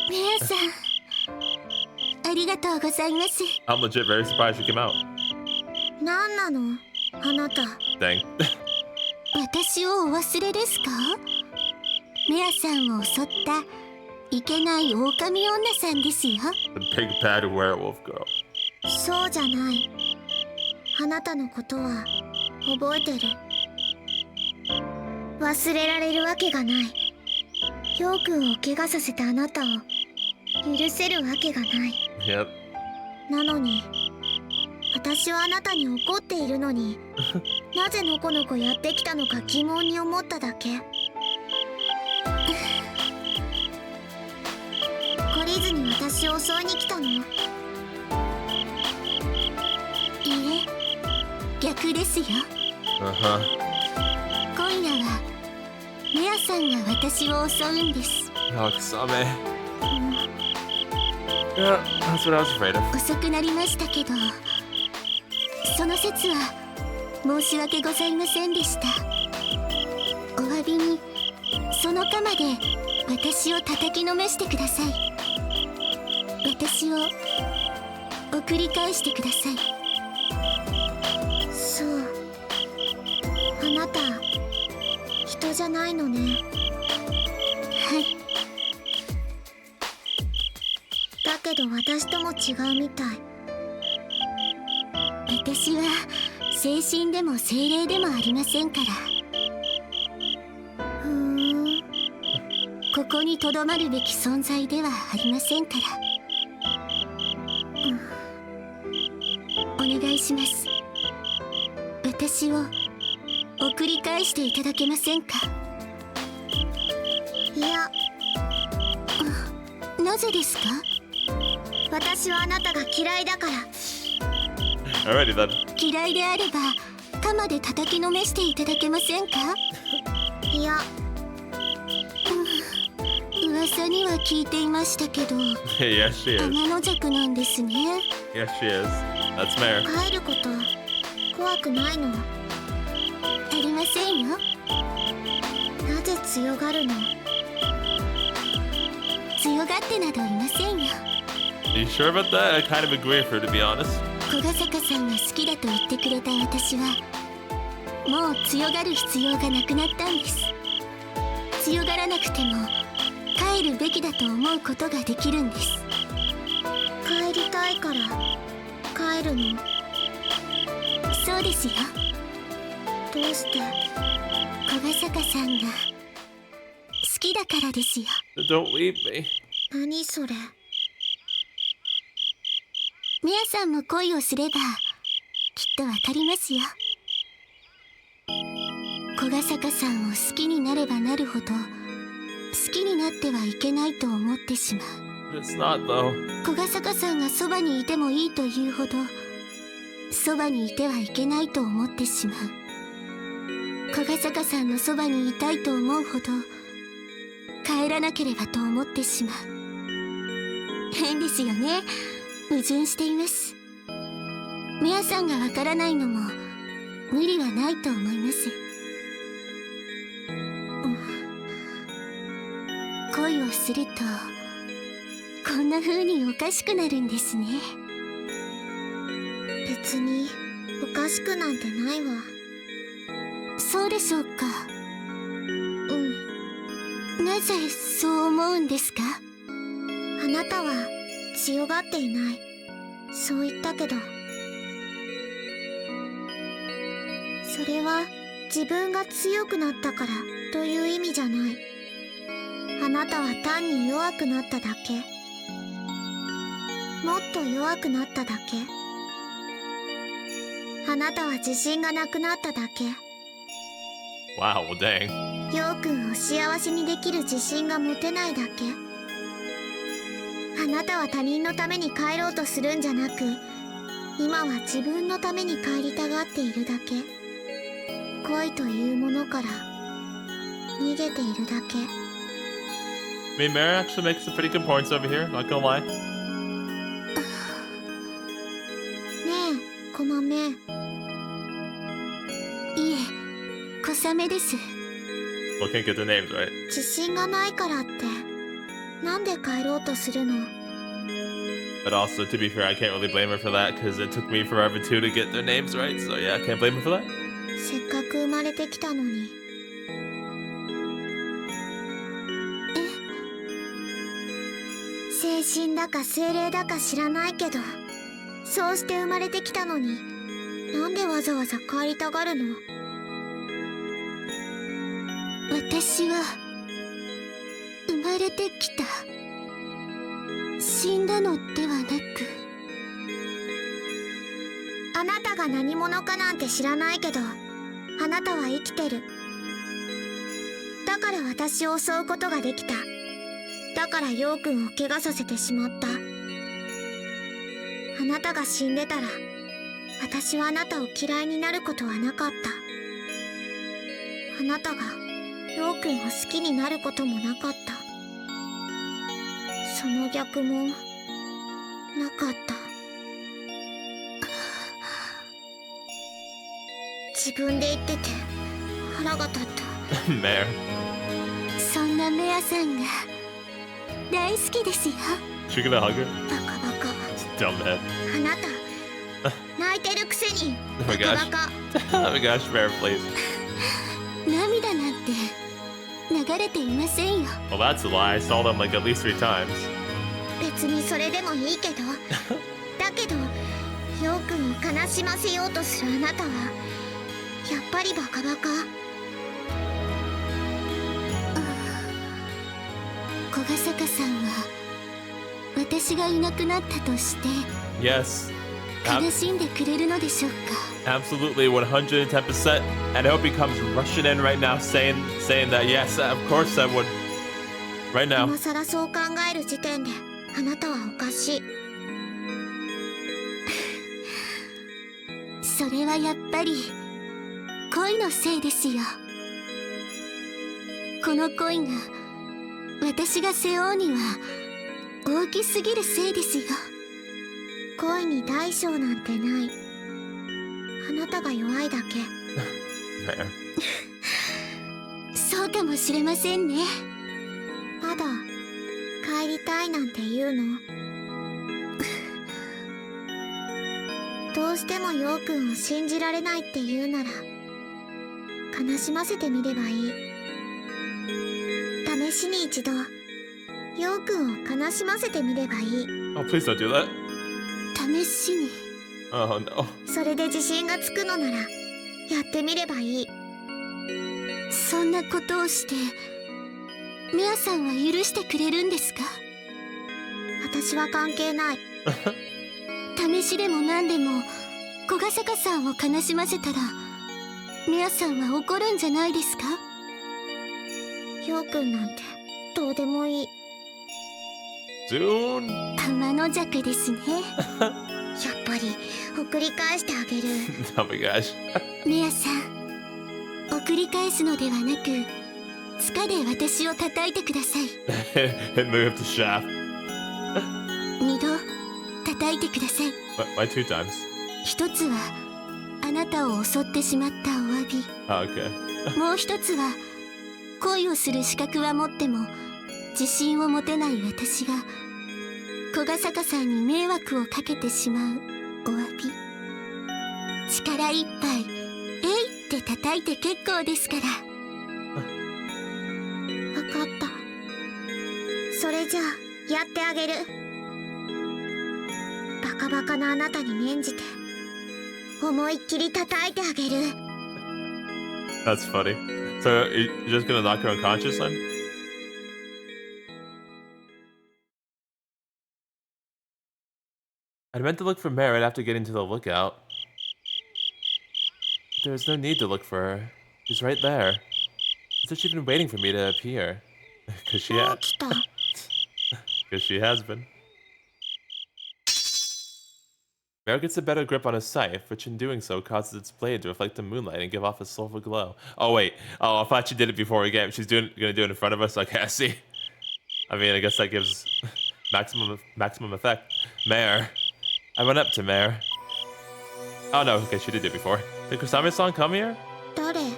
メアさん、ありがとうございます。 I'm legit very surprised she came out. 何なの、あなた。 Dang. 私をお忘れですか？メアさんを襲ったいけない狼女さんですよ。 The big bad werewolf girl. そうじゃない。あなたのことは覚えてる。忘れられるわけがない。ヒョウ君を怪我させたあなたを許せるわけがない。 Yep. なのに、私はあなたに怒っているのになぜのこのこやってきたのか疑問に思っただけ。懲りずに私を襲いに来たの？いいえ、逆ですよ。Uh-huh. 今夜はメアさんが私を襲うんです。 Oh, Kosame. Yeah, that's what I was afraid of. 遅くなりましたけど、その説は申し訳ございませんでした。お詫びにその鎌で私を叩きのめしてください。私を送り返してください。そう、あなた人じゃないのね。はい。だけど私とも違うみたい。私は精神でも精霊でもありませんから。ここにとどまるべき存在ではありませんから。お願いします。私を送り返していただけませんか？いや、なぜですか？私はあなたが嫌いだから。 Alrighty then. 嫌いであれば鎌で叩きのめしていただけませんか？いや、噂には聞いていましたけど、 Yes, she is. 天の弱なんですね。 Yes, she is. That's Mare. 帰ること怖くないの？ありませんよ。なぜ強がるの？強がってなどいませんよ。 You sure about that? I kind of agree with her, to be honest. 小ヶ坂さんが好きだと言ってくれた私はもう強がる必要がなくなったんです。強がらなくても帰るべきだと思うことができるんです。帰りたいから帰るの？そうですよ。どうして？小ヶ坂さんが好きだからですよ。 Don't leave me. 何それ？ミヤさんも恋をすればきっとわかりますよ。小ヶ坂さんを好きになればなるほど好きになってはいけないと思ってしまう。 It's not, though. 小ヶ坂さんがそばにいてもいいというほどそばにいてはいけないと思ってしまう。小ヶ坂さんのそばにいたいと思うほど帰らなければと思ってしまう。変ですよね。矛盾しています。ミヤさんがわからないのも無理はないと思います。恋をするとこんな風におかしくなるんですね。別におかしくなんてないわ。そうでしょうか。なぜそう思うんですか？あなたは強がっていない。そう言ったけどそれは自分が強くなったからという意味じゃない。あなたは単に弱くなっただけ。もっと弱くなっただけ。あなたは自信がなくなっただけ。 Wow, well, dang. ヨウくんを幸せにできる自信が持てないだけ。あなたは他人のために帰ろうとするんじゃなく、今は自分のために帰りたがっているだけ。恋というものから逃げているだけ。 I mean, Mare actually makes some pretty good points over here, not gonna lie. ねえ、コマメ。いえ、コサメです。 Well, can't get their names right. 自信がないからってなんで帰ろうとするの？ But also, to be fair, I can't really blame her for that because it took me forever too to get their names right. So yeah, I can't blame her for that. せっかく生まれてきたのに。精神だか精霊だか知らないけど、そうして生まれてきたのになんでわざわざ帰りたがるの？私は生まれてきた。死んだのではなく、あなたが何者かなんて知らないけど、あなたは生きてる。だから私を襲うことができた。だからヨウくんを怪我させてしまった。あなたが死んでたら、私はあなたを嫌いになることはなかった。あなたがヨウくんを好きになることもなかった。その逆もなかった。自分で言ってて腹が立った。Mare. そんなメアさんが大好きですよ。 She gonna hug her? バカバカ。 Dumb head. あなた泣いてるくせに Oh バ my カ gosh. バカ。 Oh my gosh, Mare, please. 涙なんて流れていませんよ。 Well, that's a lie. I saw them like at least 3 times. 別にそれでもいいけどだけどヨウくんを悲しませようとするあなたはやっぱりバカバカ。小ヶ坂さんは私がいなくなったとして Yes. 悲しんでくれるのでしょうか？ Absolutely, 110%. And I hope he comes rushing in right now saying that, yes, of course I would. Right now. 今さらそう考える時点であなたはおかしい。それはやっぱり恋のせいですよ。この恋が私が背負うには大きすぎるせいですよ。恋に大小なんてない。あなたが弱いだけ。Mare. そうかもしれませんね。まだ帰りたいなんて言うの？どうしてもヨウくんを信じられないって言うなら悲しませてみればいい。試しに一度ヨウくんを悲しませてみればいい。 Oh, please don't do that. 試しに。 Oh, no. それで自信がつくのならやってみればいい。そんなことをしてミアさんは許してくれるんですか？私は関係ない。試しでも何でも小ヶ坂さんを悲しませたらミアさんは怒るんじゃないですか？ヨウくんなんてどうでもいい。 Soon. 天の弱ですね。やっぱり送り返してあげる。 Oh my gosh. ミアさん、送り返すのではなく塚で私を叩いてください。 Hit me with the shaft. 2度叩いてください。 Why 2 times? 一つはあなたを襲ってしまったお詫び。 Oh, okay. もう一つは恋をする資格は持っても自信を持てない私が小ヶ坂さんに迷惑をかけてしまうお詫び。力いっぱい「えい!」って叩いて結構ですから。分かった。それじゃあやってあげる。バカバカなあなたに免じて思いっきり叩いてあげる。That's funny. So you're just gonna knock her unconscious then? I meant to look for Mare right after getting to the lookout. There's no need to look for her. She's right there. As if she'd been waiting for me to appear. Cause she has. 起きた Cause she has been. Mare gets a better grip on his scythe, which in doing so causes its blade to reflect the moonlight and give off a silver glow. Oh wait. Oh, I thought she did it before we get. She's gonna do it in front of us. Okay, I see. I mean, I guess that gives maximum effect. Mare. I went up to Mare. Oh no, okay, she did it before. Did Kosame-san come here? 誰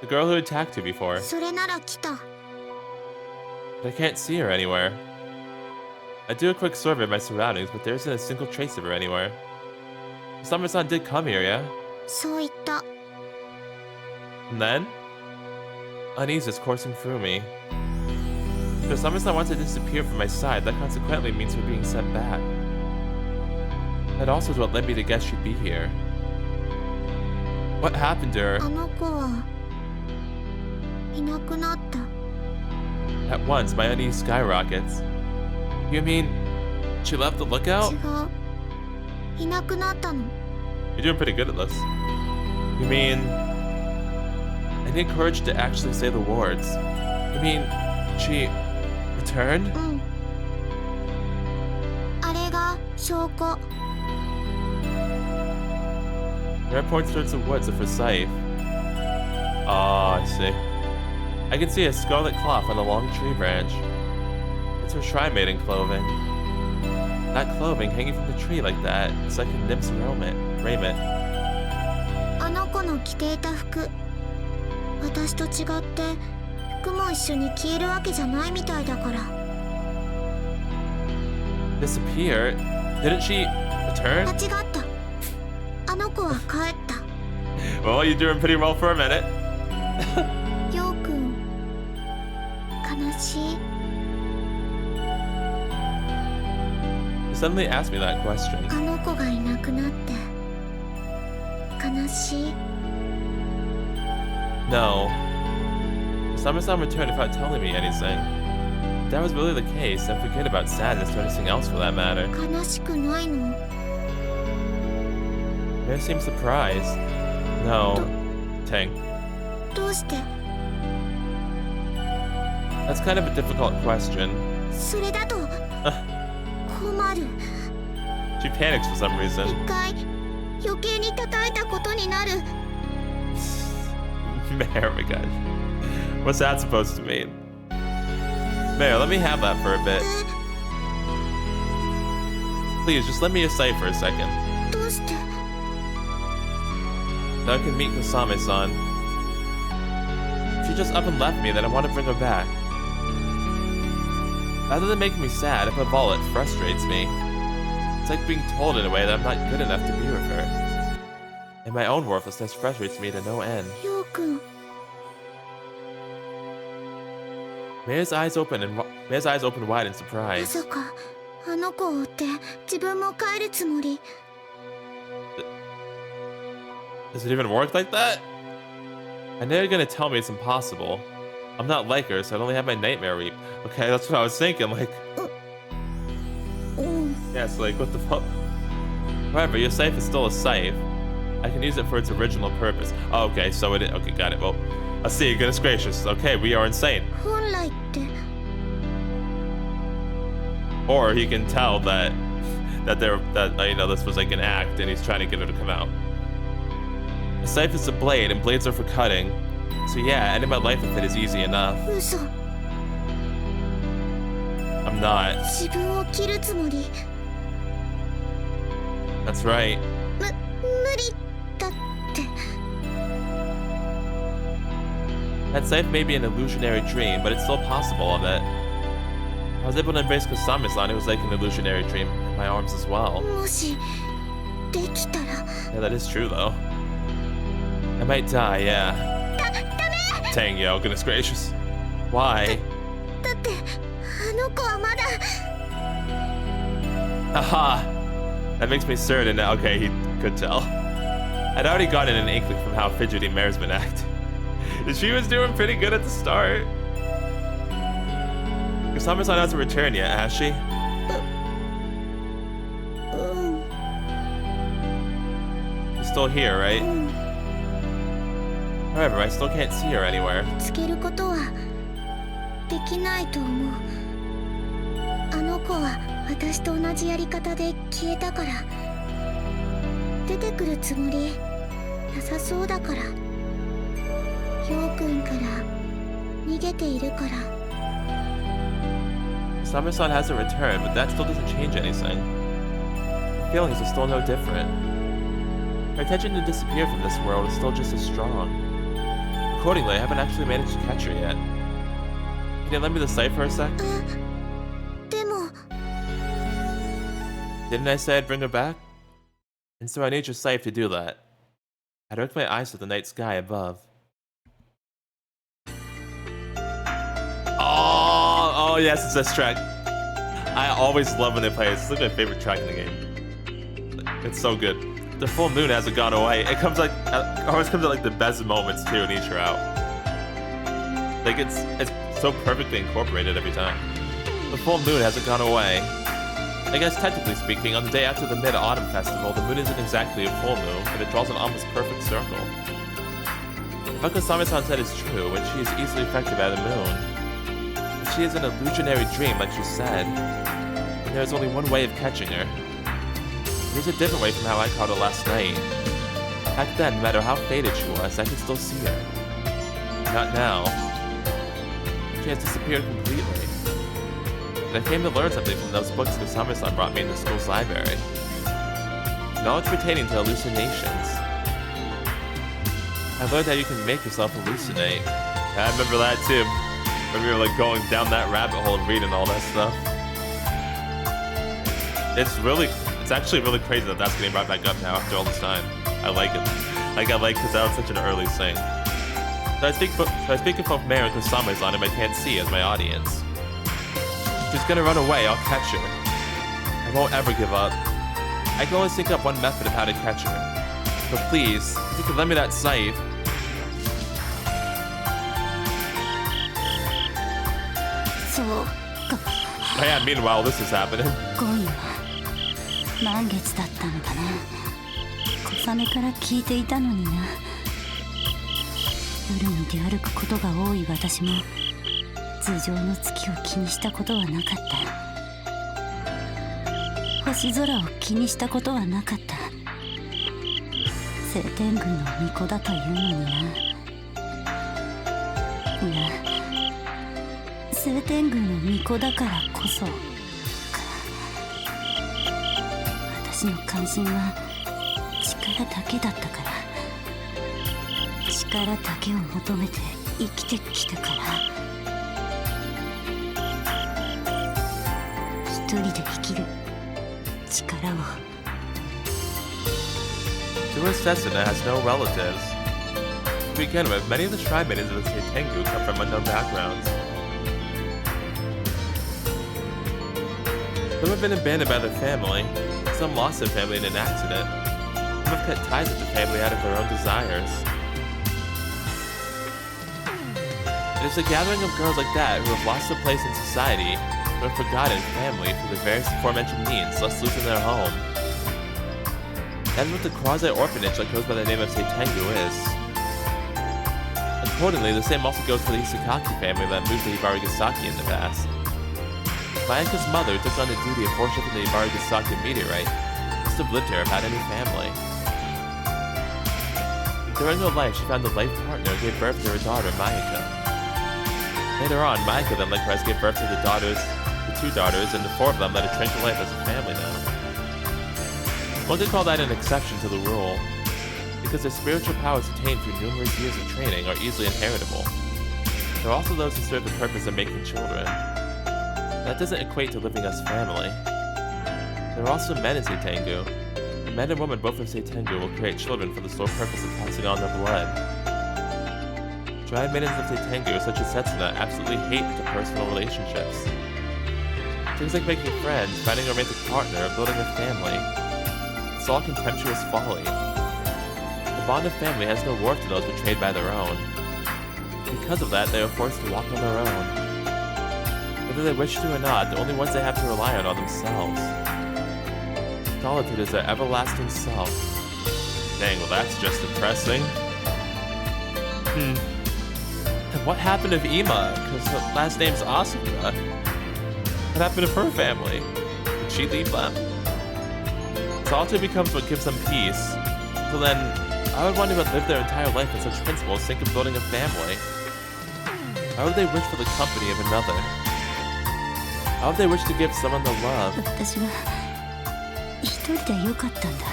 The girl who attacked you before. それなら来た But I can't see her anywhere. I do a quick survey of my surroundings, but there isn't a single trace of her anywhere. Kosame-san did come here, yeah? そう言った And then? Unease is coursing through me. If Kosame-san wants to disappear from my side, that consequently means her being sent back. That also is what led me to guess she'd be here. What happened to her? あの子はいなくなった At once, my unease skyrockets. You mean, she left the 違 lookout? ういなくなったの You're doing pretty good at this. You mean... I need courage to actually say the words. You mean, she... returned? うんあれが証拠 Mare points towards the woods of her scythe. Ah, I see. I can see a scarlet cloth on a long tree branch. It's her shrine maiden clothing. That clothing hanging from the tree like that is like a nymph's raiment. あの子の着ていた服私と違って服も一緒に消えるわけじゃないみたいだから Disappear? Didn't she 間 return? 違ったあの子は帰った Well, you're doing pretty well for a minute. ようくん悲しい You suddenly asked me that question. あの子がいなくなって悲しい No. Kosame-san returned without telling me anything. If that was really the case, I'd forget about sadness or anything else for that matter. 悲しくないの Mare seemed surprised. No. Tang. どうして That's kind of a difficult question. それだと困る She panics for some reason. 一回余計に叩いたことになる Mare, oh my gosh. What's that supposed to mean? Mare, let me have that for a bit. Please, just let me aside for a second. どうして Now I can meet Kosame-san. If she just up and left me, then I want to bring her back. Rather than making me sad, above all, it frustrates me. It's like being told in a way that I'm not good enough to be with her. And my own worthlessness frustrates me to no end. ようくん Mare's eyes open wide in ま surprise. さかあの子を追って自分も帰るつもり Does it even work like that? I know you're gonna tell me it's impossible. I'm not like her, so I'd only have my nightmare reap. Okay, that's what I was thinking, like... うん Yeah, it's like, what the fuck? However, your scythe is still a scythe. I can use it for its original purpose. Oh, okay, so it is. Okay, got it. Well, I see. Goodness gracious. Okay, we are insane. 本来って Or he can tell that you know, this was like an act and he's trying to get her to come out. A scythe is a blade and blades are for cutting. So yeah, ending my life with it is easy enough. 嘘 I'm not. 自分を切るつもり That's right. 無理だって That scythe may be an illusionary dream, but it's still possible of it. I was able to embrace Kosame-san, it was like an illusionary dream in my arms as well. もしできたら Yeah, that is true though. I might die, yeah. Dang, yo, goodness gracious. Why? だってあの子はまだ Aha! That makes me certain that, okay, he could tell. I'd already gotten an inkling from how fidgety Mare's been acting. She was doing pretty good at the start. Kosame-san hasn't returned yet, has she? She's still here, right? However, I still can't see her anywhere. つけることはできないと思う。あの子は私と同じやり方で消えたから。出てくるつもりなさそうだから。陽君から逃げているから。Kosame-san hasn't returned, but that still doesn't change anything. Her feelings are still no different. Her intention to disappear from this world is still just as strong. Accordingly, I haven't actually managed to catch her yet. Can you lend me the scythe for a sec? でも Didn't I say I'd bring her back? And so I need your scythe to do that. I direct my eyes to the night sky above. Oh yes, it's this track. I always love when they play it. It's like my favorite track in the game. It's so good. The full moon hasn't gone away. It comes like always comes at like the best moments too in each route. Like it's so perfectly incorporated every time. The full moon hasn't gone away. I guess technically speaking, on the day after the Mid-Autumn Festival, the moon isn't exactly a full moon, but it draws an almost perfect circle. What Kosame-san said is true, and she is easily affected by the moon. If she is an illusionary dream, like she said, then there is only one way of catching her. There's a different way from how I caught her last night. Back then, no matter how faded she was, I could still see her. Not now. She has disappeared completely. And I came to learn something from those books Kosame-san brought me in the school's library. Knowledge pertaining to hallucinations. I learned how you can make yourself hallucinate. I remember that too. When we were like going down that rabbit hole and reading all that stuff. It's actually really crazy that that's getting brought back up now after all this time. I like it. Like I like because that was such an early thing. So I speak of both Mare and Kosame's on him I can't see as my audience. If she's gonna run away, I'll catch her. I won't ever give up. I can only think up one method of how to catch her. But please, if you could lend me that scythe. Yeah, meanwhile, this is happening. 今夜満月だったのかな。小雨から聞いていたのにな。夜に出歩くことが多い私も頭上の月を気にしたことはなかった。星空を気にしたことはなかった。晴天宮の巫女だというのにな。いや、晴天宮の巫女だからこそか。私の関心は力だけだったから。力だけを求めて生きてきたから。一人で生きる力を。Suicesuna has no relatives. To begin with, many of the shrine maidens of the Seitengu come from unknown backgrounds. Some have been abandoned by their family, some lost their family in an accident, some have cut ties with the family out of their own desires. It is a gathering of girls like that who have lost their place in society, who have forgotten family for the various aforementioned means, thus losing their home. That is what the quasi-orphanage that goes by the name of Seitengu is. Accordingly, the same also goes for the Isakaki family that moved to Hibarigasaki in the past. Mayaka's mother took on the duty of worshipping the Hibarigasaki meteorite, must have lived here without any family. During her life, she found a life partner and gave birth to her daughter, Mayaka. Later on, Mayaka then likewise gave birth to the two daughters, and the four of them led a tranquil life as a family now. One could call that an exception to the rule, because the spiritual powers attained through numerous years of training are easily inheritable. There are also those who serve the purpose of making children. That doesn't equate to living as family. There are also men in Seitengu. The men and women both of Seitengu will create children for the sole purpose of passing on their blood. Shrine maidens of Seitengu, such as Setsuna, absolutely hate interpersonal relationships. Things like making friends, finding a romantic partner, or building a family. It's all contemptuous folly. bond of family has no worth to those betrayed by their own. Because of that, they are forced to walk on their own. Whether they wish to or not, the only ones they have to rely on are themselves. Solitude is their everlasting self. Dang, well that's just depressing. And what happened to Ima? Because her last name's Asuna. What happened to her family? Did she leave them? Solitude becomes what gives them peace. So then, why would one who had lived their entire life with such principles think of building a family? Why would they wish for the company of another? Why would they wish to give someone the love? 私は一人でよかったんだ。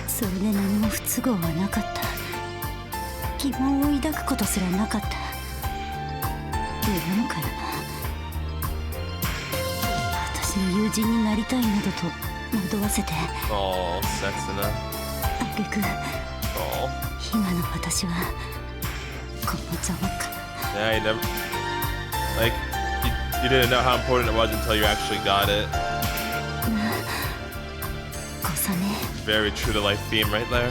それで何も不都合はなかった。疑問を抱くことすらなかった。恨むからな。私の友人になりたいなどと惑わせて。Oh, Setsuna. 挙句、今の私はこのざまか。Yeah, you never... Like, you didn't know how important it was until you actually got it. Very true to life theme right there.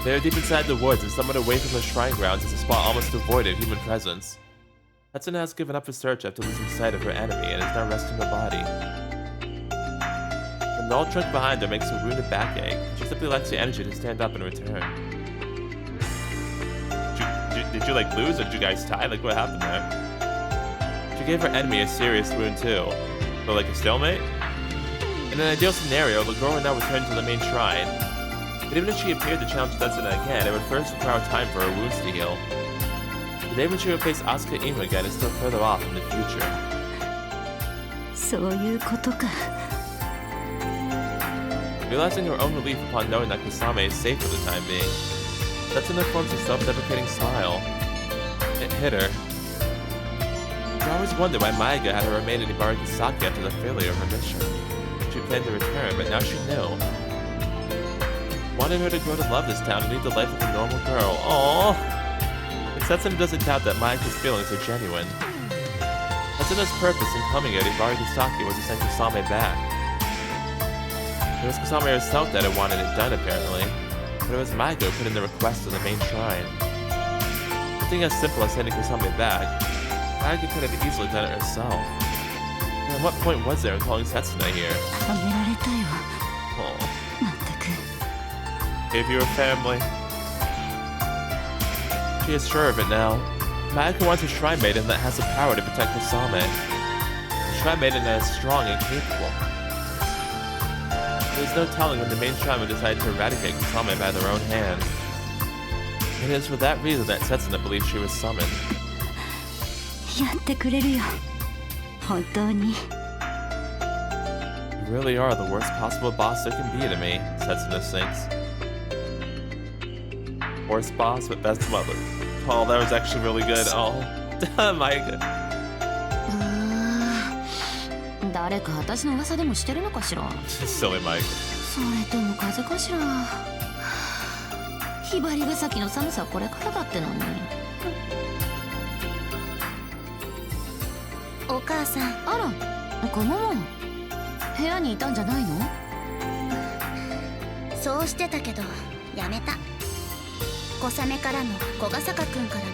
They are deep inside the woods and somewhat away from the shrine grounds is a spot almost devoid of human presence. Setsuna has given up her search after losing sight of her enemy and is now resting her body. The null trunk behind her makes her wounded backache. She simply lacks the energy to stand up and return. Did you like lose or did you guys tie? Like what happened there? She gave her enemy a serious wound too. But like a stalemate? In an ideal scenario, the girl would now return to the main shrine. But even if she appeared to challenge Setsuna again, it would first require time for her wounds to heal. The day when she would face Asuka Ima again is still further off in the future. そういうことか。Realizing her own relief upon knowing that Kosame is safe for the time being, Setsuna forms a self-deprecating smile. It hit her. She always wondered why Maiga had her remain in Hibarigasaki after the failure of her mission. She planned to return, but now she knew. Wanting her to grow to love this town and lead the life of a normal girl. Aww! But Setsuna doesn't doubt that Maiga's feelings are genuine. Setsuna's purpose in coming here to Hibarigasaki was to send Kosame back. It was Kosame herself that had wanted it done, apparently. But it was Maiga who put in the request to the main shrine. Something as simple as sending Kosame back, Maiga could have easily done it herself. And what point was there in calling Setsuna here? はめられたよ。 Oh. まったく。 Gave you a family. She is sure of it now. Maiga wants a shrine maiden that has the power to protect Kosame. A shrine maiden that is strong and capable. There is no telling when the main shrine would decide to eradicate Kosame by their own hand. It is for that reason that Setsuna believes she was summoned. やってくれるよ。本当に。 You really are the worst possible boss there can be to me, Setsuna thinks. Worst boss, but best mother. Oh, that was actually really good. Oh, Maiga. 誰か私の噂でもしてるのかしら。 Silly Maiga. それとも風かしら。ひばりぐさきの寒さこれからだってのに。お母さん。あら、このもん。部屋にいたんじゃないの？そうしてたけどやめた。小雨からも小笠原くんからも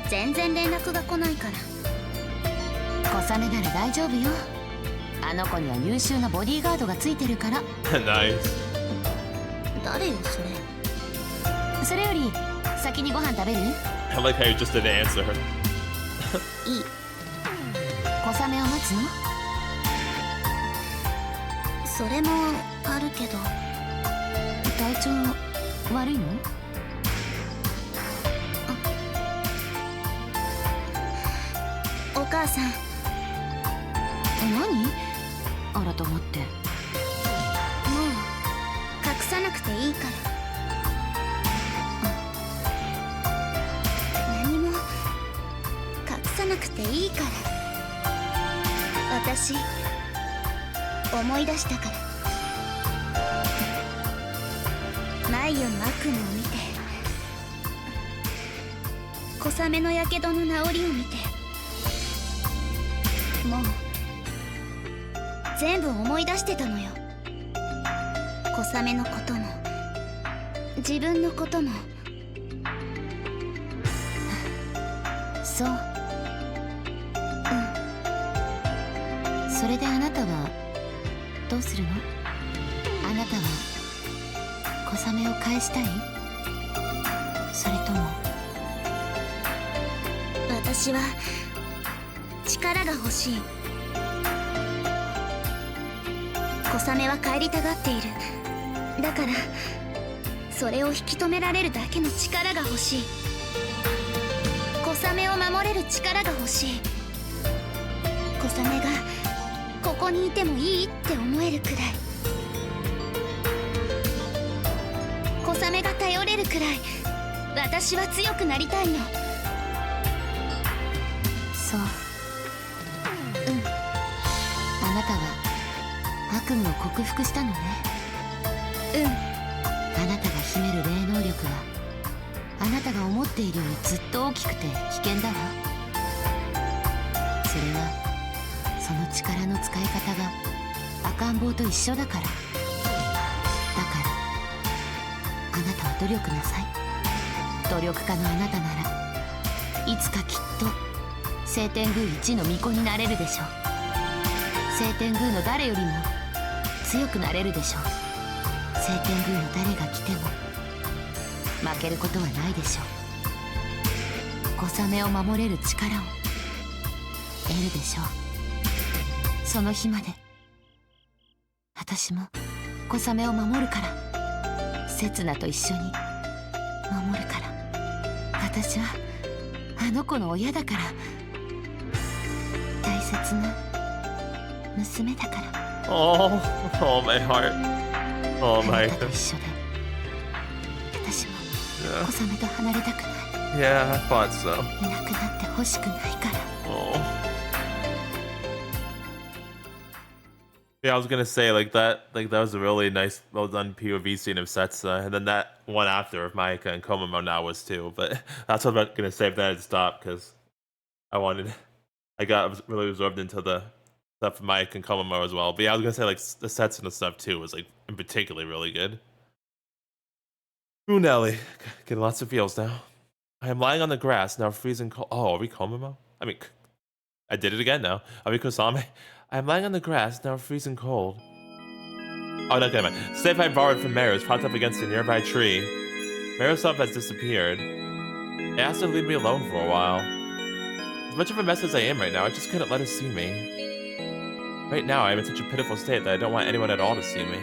全然連絡が来ないから。小雨なら大丈夫よ。あの子には優秀なボディーガードがついてるから。Nice. 誰よそれ。それより先にご飯食べる？ I like how you just didn't answer her. いい。小雨を待つの？それもあるけど。体調悪いの？お母さん。何？改まって。もう隠さなくていいから。何も隠さなくていいから。私思い出したから。ないよの悪夢を見て、小雨のやけどの治りを見て、もう全部思い出してたのよ。小雨のことも自分のことも。そう。それであなたはどうするの？あなたは小雨を返したい？それとも。私は力が欲しい。小雨は帰りたがっている。だからそれを引き止められるだけの力が欲しい。小雨を守れる力が欲しい。小雨がここにいてもいいって思えるくらい。小雨が頼れるくらい私は強くなりたいの。そう。あなたは悪夢を克服したのね。あなたが秘める霊能力はあなたが思っているよりずっと大きくて危険だわ。それはその力の使い方が赤ん坊と一緒だから。だからあなたは努力なさい。努力家のあなたならいつかきっと聖天宮一の巫女になれるでしょう。聖天宮の誰よりも強くなれるでしょう。聖天宮の誰が来ても負けることはないでしょう。小雨を守れる力を得るでしょう。その日まで私も小雨を守るから。刹那と一緒に守るから。私はあの子の親だから。大切な娘だから。Oh, oh my heart. Oh あ my なたと god. 一緒で私も小雨と離れたくない。 Yeah, I thought so. いなくなってほしくないから。 Oh. Yeah, I was gonna say that was a really nice, well done POV scene of Setsa, and then that one after of Maika and Komomo now was too. But that's what I'm gonna say if that had stopped, because I got really absorbed into the stuff of Maika and Komomo as well. But yeah, I was gonna say the Setsa and stuff too was in particular really good. Ooh, Nelly, getting lots of feels now. I am lying on the grass now, freezing cold. Oh, are we Komomo? I mean, I did it again now. Are we Kosame? I am lying on the grass, now freezing cold. Oh, no, okay, man. Safe I borrowed from Mare is propped up against a nearby tree. Mare's stuff has disappeared. I asked her to leave me alone for a while. As much of a mess as I am right now, I just couldn't let her see me. Right now, I am in such a pitiful state that I don't want anyone at all to see me.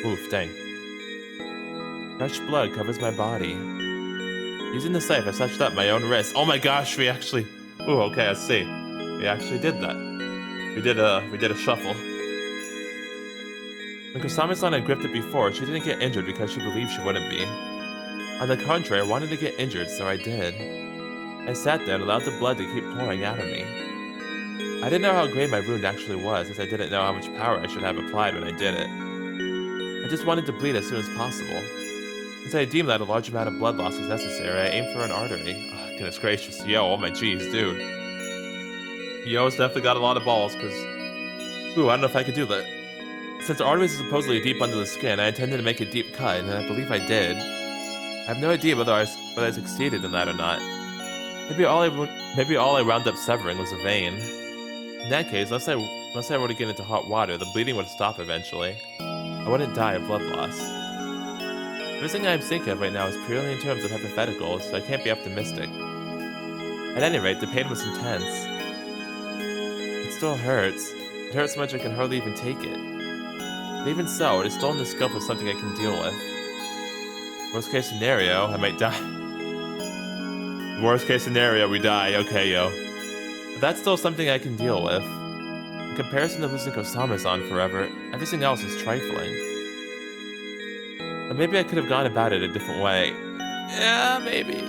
Oof, dang. Fresh blood covers my body. Using the scythe, I slashed up my own wrist. Oh my gosh, we actually... Ooh, okay, I see. We actually did that. We did a shuffle. When Kosame-san had gripped it before, she didn't get injured because she believed she wouldn't be. On the contrary, I wanted to get injured, so I did. I sat there and allowed the blood to keep pouring out of me. I didn't know how great my wound actually was, as I didn't know how much power I should have applied when I did it. I just wanted to bleed as soon as possible. Since I deemed that a large amount of blood loss was necessary, I aimed for an artery. Oh, goodness gracious, yo, oh my jeez, dude. Yo's definitely got a lot of balls, because... Ooh, I don't know if I could do that. Since the arteries are supposedly deep under the skin, I intended to make a deep cut, and I believe I did. I have no idea whether I succeeded in that or not. Maybe all I wound up severing was a vein. In that case, unless I were to get into hot water, the bleeding would stop eventually. I wouldn't die of blood loss. Everything I'm thinking of right now is purely in terms of hypotheticals, so I can't be optimistic. At any rate, the pain was intense. It still hurts. It hurts so much I can hardly even take it. But even so, it is still in the scope of something I can deal with. Worst case scenario, I might die. Worst case scenario, we die. Okay, yo. But that's still something I can deal with. In comparison to losing Kosame-san forever, everything else is trifling. But maybe I could have gone about it a different way. Yeah, maybe.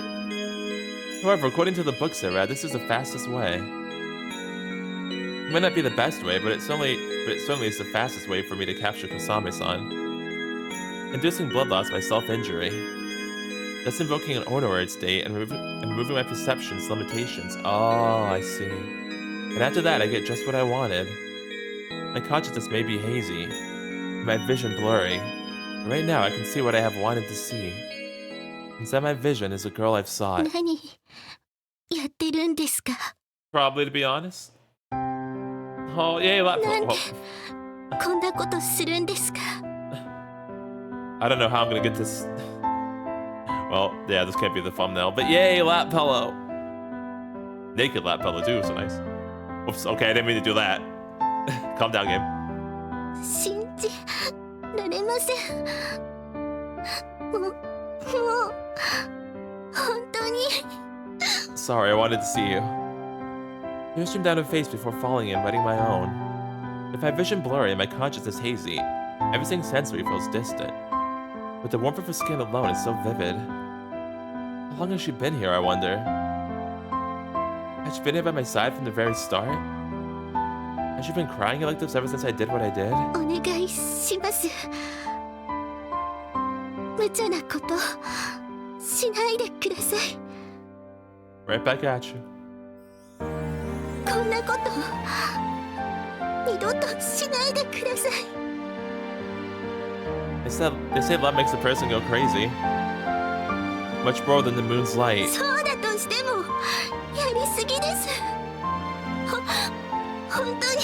However, according to the books I read, this is the fastest way. It might not be the best way, but it certainly is the fastest way for me to capture Kosame-san. Inducing blood loss by self-injury. Thus invoking an ordered state and removing my perception's limitations. Oh, I see. And after that, I get just what I wanted. My consciousness may be hazy, my vision blurry, Right now, I can see what I have wanted to see. Inside my vision is a girl I've sought. 何やってるんですか？ Probably, to be honest. Oh, yay, lap なんで pillow. こんなことするんですか？ I don't know how I'm gonna get this. Well, yeah, this can't be the thumbnail, but yay, lap pillow. Naked lap pillow, too, so nice. Oops, okay, I didn't mean to do that. Calm down, game. 信じられません。もう本当に Sorry, I wanted to see you. Tears stream down her face before falling in, writing my own. With my vision blurry and my consciousness hazy, everything sensory feels distant. But the warmth of her skin alone is so vivid. How long has she been here, I wonder? Has she been here by my side from the very start? Has she been crying like this ever since I did what I did? お願いします。無茶なことしないでください。 Right back at you. こんなこと二度としないでください。 They say love makes a person go crazy. Much more than the moon's light. そうだとしてもやりすぎです。本当に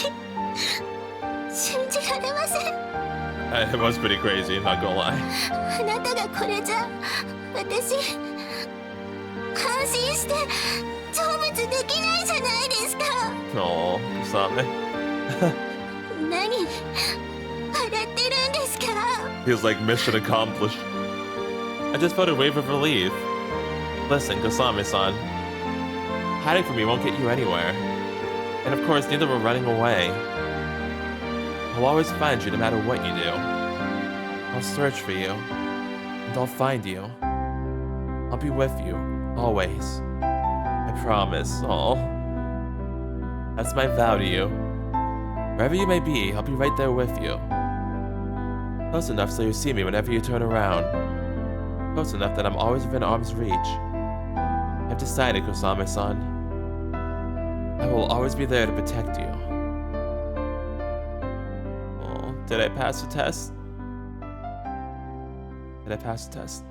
信じられません。 It was pretty crazy, not gonna lie. あなたがこれじゃ私安心して成仏できないじゃないですか。 Oh, Kosame. 何笑ってるんですか？ Feels like mission accomplished. I just felt a wave of relief. Listen, Kosame-san. Hiding from me won't get you anywhere. And of course, neither will running away. I'll always find you no matter what you do. I'll search for you. And I'll find you. I'll be with you. Always. I promise. Oh. That's my vow to you. Wherever you may be, I'll be right there with you. Close enough so you see me whenever you turn around. Close enough that I'm always within arm's reach. I've decided, Kosame-san. I will always be there to protect you. Oh, did I pass the test? Did I pass the test?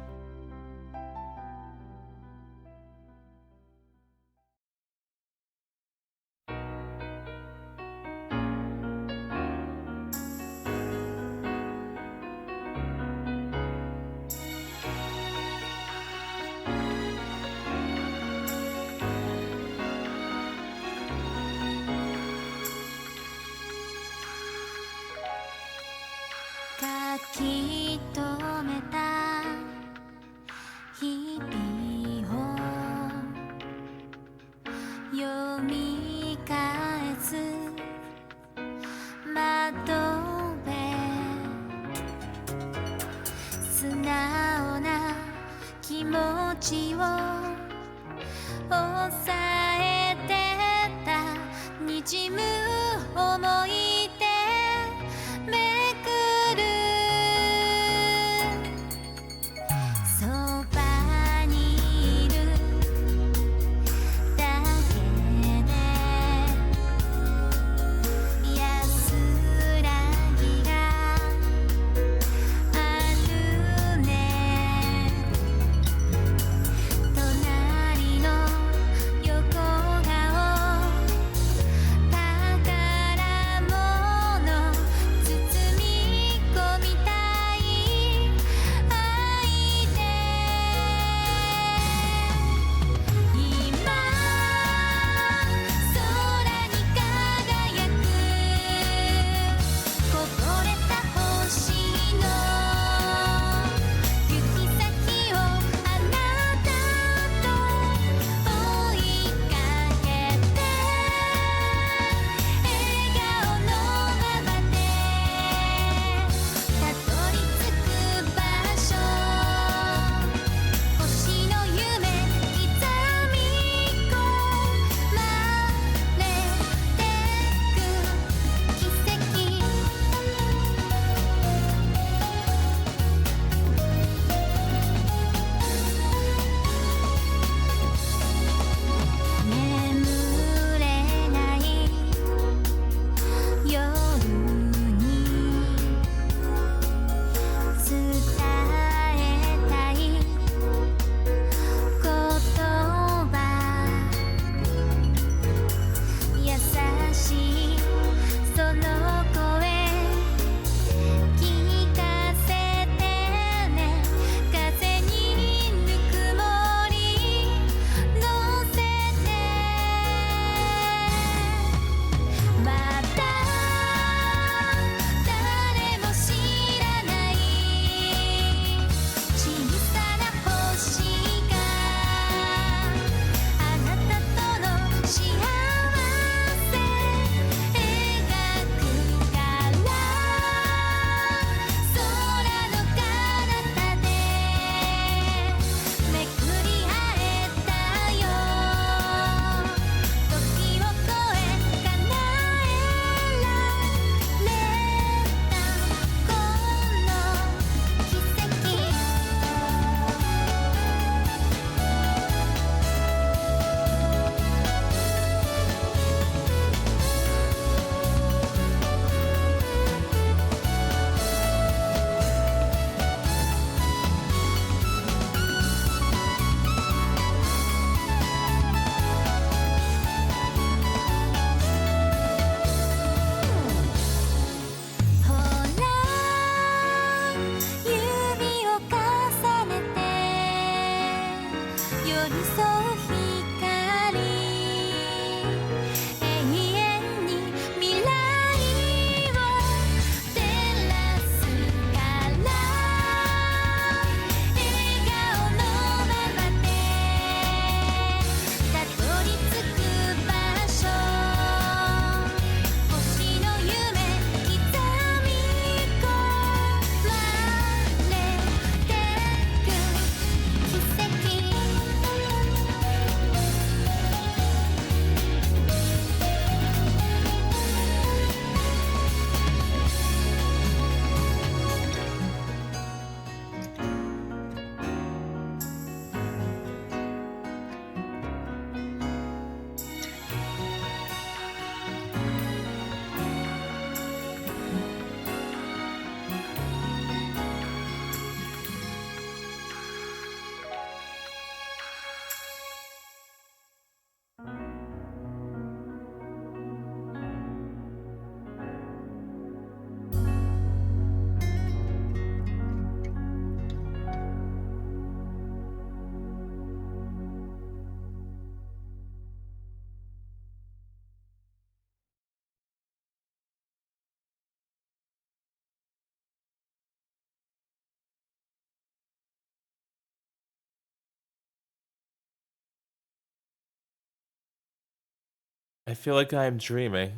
I feel like I am dreaming.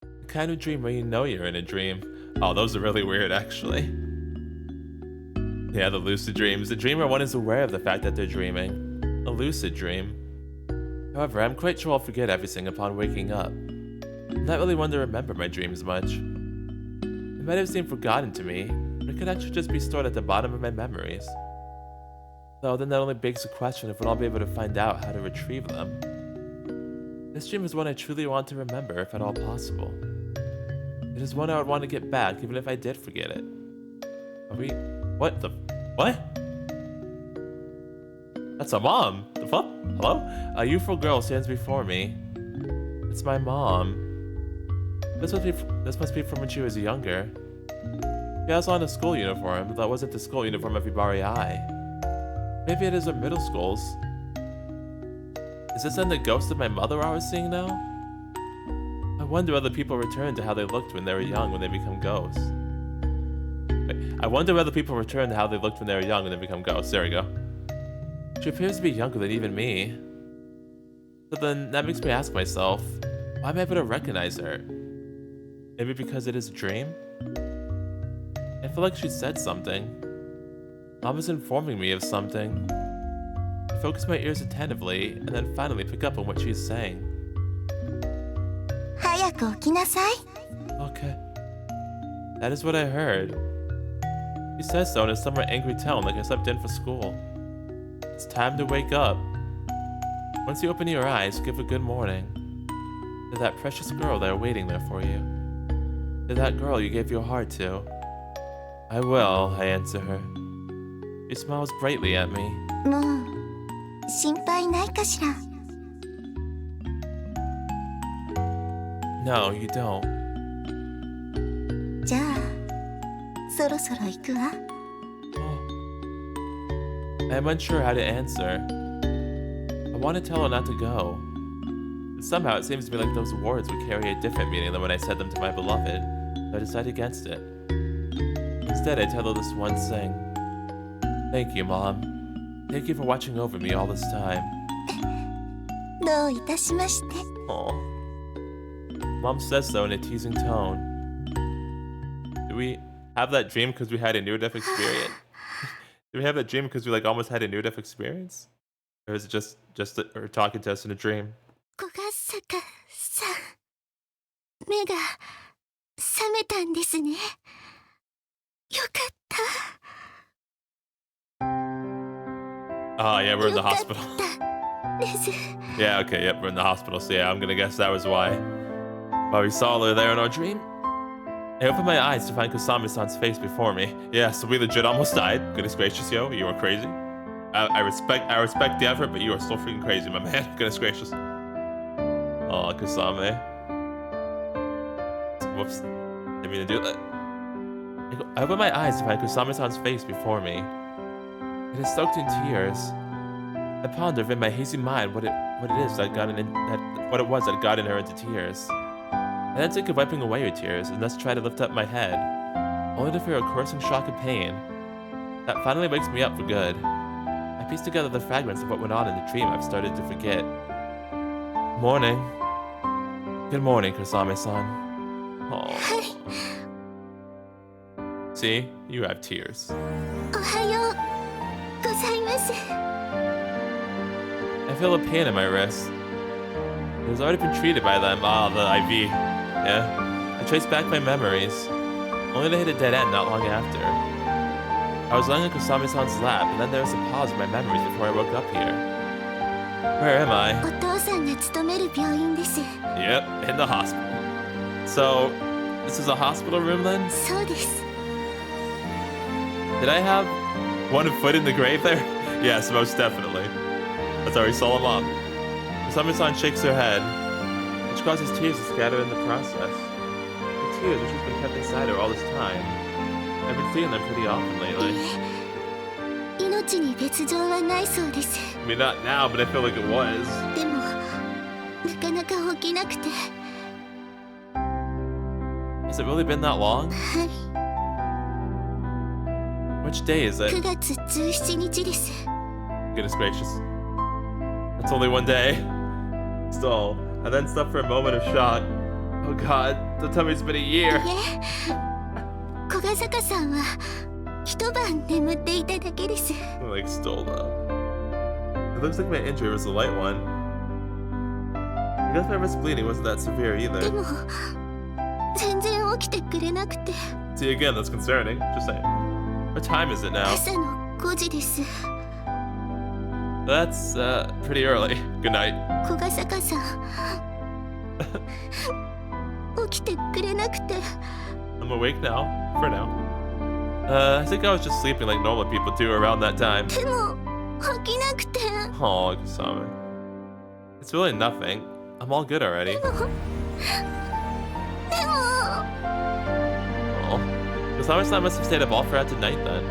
The kind of dream where you know you're in a dream. Oh, those are really weird, actually. Yeah, the lucid dreams. The dream where one is aware of the fact that they're dreaming. A lucid dream. However, I'm quite sure I'll forget everything upon waking up. I'm not really one to remember my dreams much. It might have seemed forgotten to me, but it could actually just be stored at the bottom of my memories. Though then that only begs the question if I'll be able to find out how to retrieve them. This dream is one I truly want to remember if at all possible. It is one I would want to get back even if I did forget it. Are we... What the... What? That's a mom! The fuck? Hello? A youthful girl stands before me. It's my mom. This must be from when she was younger. She has on a school uniform, but that wasn't the school uniform of Hibarigasaki. Maybe it is her middle school's. Is this then the ghost of my mother I was seeing now? I wonder whether people return to how they looked when they were young when they become ghosts. Wait, I wonder whether people return to how they looked when they were young when they become ghosts. There we go. She appears to be younger than even me. But then that makes me ask myself, why am I able to recognize her? Maybe because it is a dream? I feel like she said something. Mom is informing me of something. I focus my ears attentively and then finally pick up on what she's saying. 早く起きなさい。 Okay. That is what I heard. She says so in a somewhat angry tone, like I slept in for school. It's time to wake up. Once you open your eyes, give a good morning. To that precious girl that are waiting there for you. To that girl you gave your heart to. I will, I answer her. She smiles brightly at me. もう心配ないかしら。 No, you don't. じゃあそろそろ行くわ。 I am unsure how to answer. I want to tell her not to go. But somehow it seems to me like those words would carry a different meaning than when I said them to my beloved, so I decide against it. Instead, I tell her this one thing. Thank you, Mom. Thank you for watching over me all this time. どういたしまして。 Aw. Mom says so in a teasing tone. Do we have that dream because we had a near-death experience? Do we have that dream because we like almost had a near-death experience? Or is it just her talking to us in a dream? 小ヶ坂さん、目が覚めたんですね。よかった。 Ah, yeah, we're in the hospital. よかったです。 Yeah, okay, yep, we're in the hospital. So yeah, I'm gonna guess that was why we saw her there in our dream. I opened my eyes to find Kosame-san's face before me. Yeah, so we legit almost died. Goodness gracious, yo, you were crazy. I respect the effort, but you are still freaking crazy, my man. Goodness gracious. Oh, Kosame. Whoops. Didn't mean to do that. I opened my eyes to find Kosame-san's face before me. It is soaked in tears. I pondered in my hazy mind what it was that got her into tears. I then think of wiping away her tears and thus try to lift up my head, only to feel a coursing shock of pain. That finally wakes me up for good. I piece together the fragments of what went on in the dream I've started to forget. Morning. Good morning, Kosame-san. Oh. See? You have tears. おはようございます。 I feel a pain in my wrist. It has already been treated by them. Ah, the IV. Yeah. I traced back my memories, only to hit a dead end not long after. I was lying on Kosame-san's lap, and then there was a pause in my memories before I woke up here. Where am I? お父さんが勤める病院です。 Yep, in the hospital. So, this is a hospital room then? そうです。 Did I have one foot in the grave there? Yes, most definitely. That's how we saw him up. Kosame-san shakes her head, which causes tears to scatter in the process. The tears which have been kept inside her all this time. I've been seeing them pretty often lately. 命に別状はないそうです。 I mean, not now, but I feel like it was. でもなかなか起きなくて。 Has it really been that long? はい。 Which day is it? 9月17日です。 Goodness gracious. That's only one day. stole, and then stopped for a moment of shock. Oh god, don't tell me it's been a year. いえ、小ヶ坂さんは一晩眠っていただけです。 Like stole though. It looks like my injury was a light one. I guess my wrist bleeding wasn't that severe で either. も全然起きてくれなくて。 See again, that's concerning. Just saying. What time is it now? 朝の5時です。 That's pretty early. Good night. 小ヶ坂さん起きてくれなくて。 I'm awake now, for now. I think I was just sleeping like normal people do around that time. でも起きなくて。 Oh, Kosame. It's really nothing. I'm all good already. でも Oh. Kosame-san must have stayed up all throughout the night then.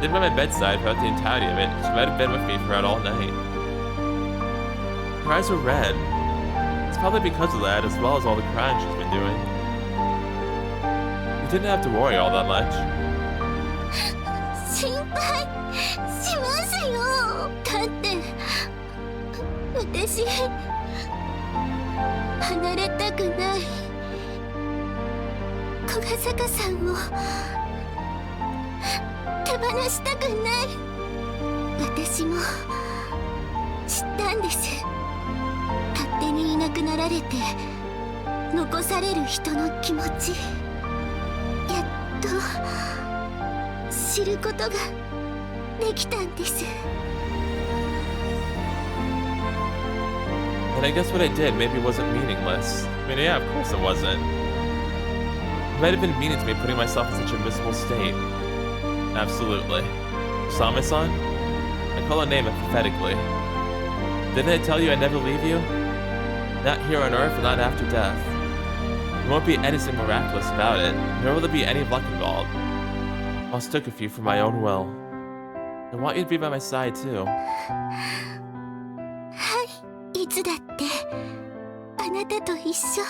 Been by my bedside throughout the entirety of it. She might have been with me throughout all night. Her eyes were red. It's probably because of that, as well as all the crying she's been doing. You didn't have to worry all that much. 心配しますよ。だって私離れたくない。小ヶ坂さんを手放したくない。私も知ったんです。勝手にいなくなられて残される人の気持ち、やっと知ることができたんです。 And I guess what I did maybe wasn't meaningless. I mean, yeah, of course it wasn't. It might have been meaning to me putting myself in such a miserable state. Absolutely. Kosame-san? I call her name emphatically. Didn't I tell you I'd never leave you? Not here on Earth and not after death. There won't be anything miraculous about it, nor will there be any luck involved. I also took a few for my own will. I want you to be by my side too. はい、いつだってあなたと一緒。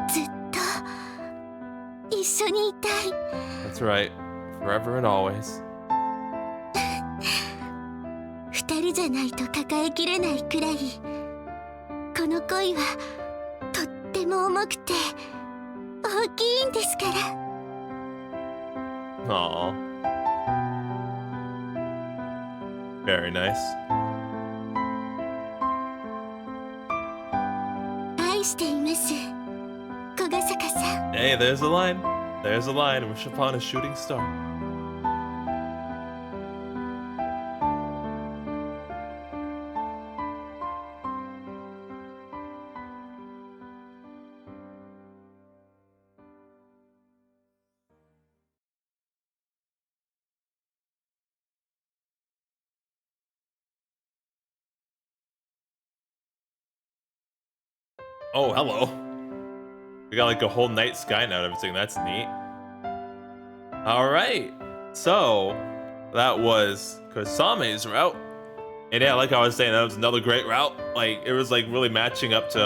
ずっと一緒にいたい。 That's right. Forever and always. 二人じゃないと抱えきれないくらい、この恋はとっても重くて大きいんですから。 Aww. Very nice. 愛しています、小ヶ坂さん。 Hey, there's a line. There's a line. Wish upon a shooting star. Oh, hello. We got like a whole night sky now and everything. That's neat. All right. So that was Kosame's route. And yeah, like I was saying, that was another great route. Like it was like really matching up to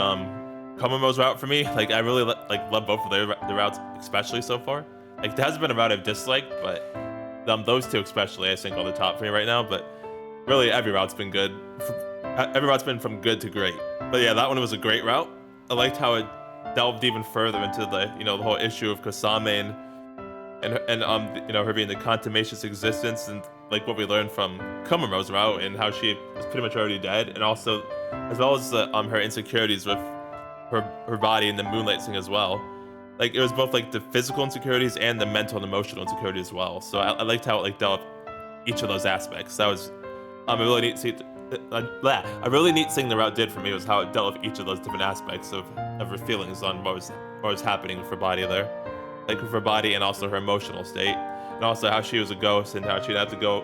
Komomo's route for me. Like I really love both of the routes, especially so far. Like there hasn't been a route I've disliked, but those two especially I think are the top for me right now. But really every route's been good. Every route's been from good to great. But yeah, that one was a great route. I liked how it delved even further into the the whole issue of Kosame and her being the contumacious existence, and like what we learned from Komomo's route and how she was pretty much already dead, and also as well as her insecurities with her body and the moonlight thing as well. Like it was both like the physical insecurities and the mental and emotional insecurity as well. So I liked how it like dealt each of those aspects. That was a really neat a really neat thing the route did for me was how it dealt with each of those different aspects of her feelings on what was happening with her body there, like with her body and also her emotional state, and also how she was a ghost and how she'd have to go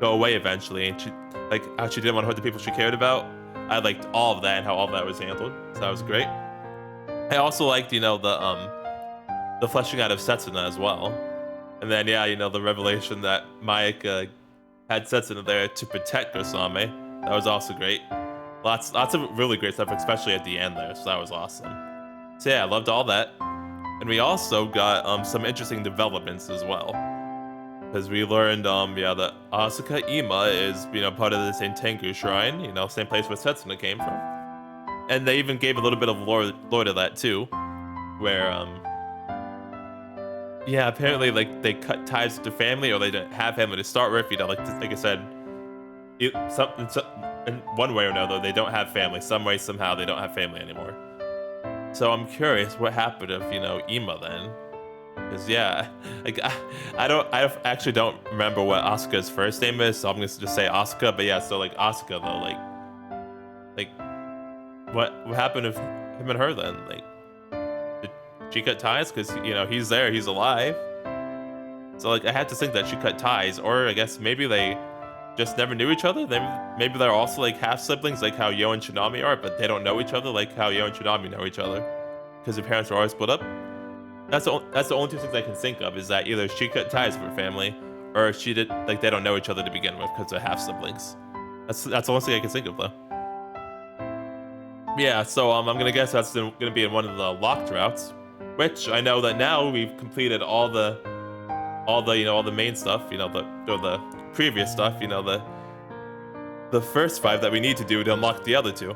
away eventually, and she like how she didn't want to hurt the people she cared about. I liked all of that and how all of that was handled, so that was great. I also liked the fleshing out of Setsuna as well, and then yeah, the revelation that Maika had Setsuna there to protect Kosame. That was also great. Lots of really great stuff, especially at the end there, so that was awesome. So yeah, I loved all that. And we also got some interesting developments as well. Because we learned, yeah, that Asuka Ima is, part of the same Tengu shrine, same place where Setsuna came from. And they even gave a little bit of lore to that too, where, yeah, apparently, like, they cut ties to family, or they didn't have family to start with, like I said, in one way or another, they don't have family. Some way, somehow, they don't have family anymore. So I'm curious what happened if, Ima then. Because, yeah, like, I actually don't remember what Asuka's first name is, so I'm going to just say Asuka. But yeah, so, like, Asuka, though, like, what happened if him and her then? Like, did she cut ties? Because, he's there, he's alive. So, like, I had to think that she cut ties, or I guess maybe they just never knew each other. Maybe they're also, like, half-siblings, like how Yo and Chinami are, but they don't know each other like how Yo and Chinami know each other. Because their parents were always split up. That's the only two things I can think of, is that either she cut ties with her family, or she did, like, they don't know each other to begin with because they're half-siblings. That's the only thing I can think of, though. Yeah, so I'm gonna guess that's gonna be in one of the locked routes, which I know that now we've completed all the main stuff, the previous stuff, the first 5 that we need to do to unlock the other 2.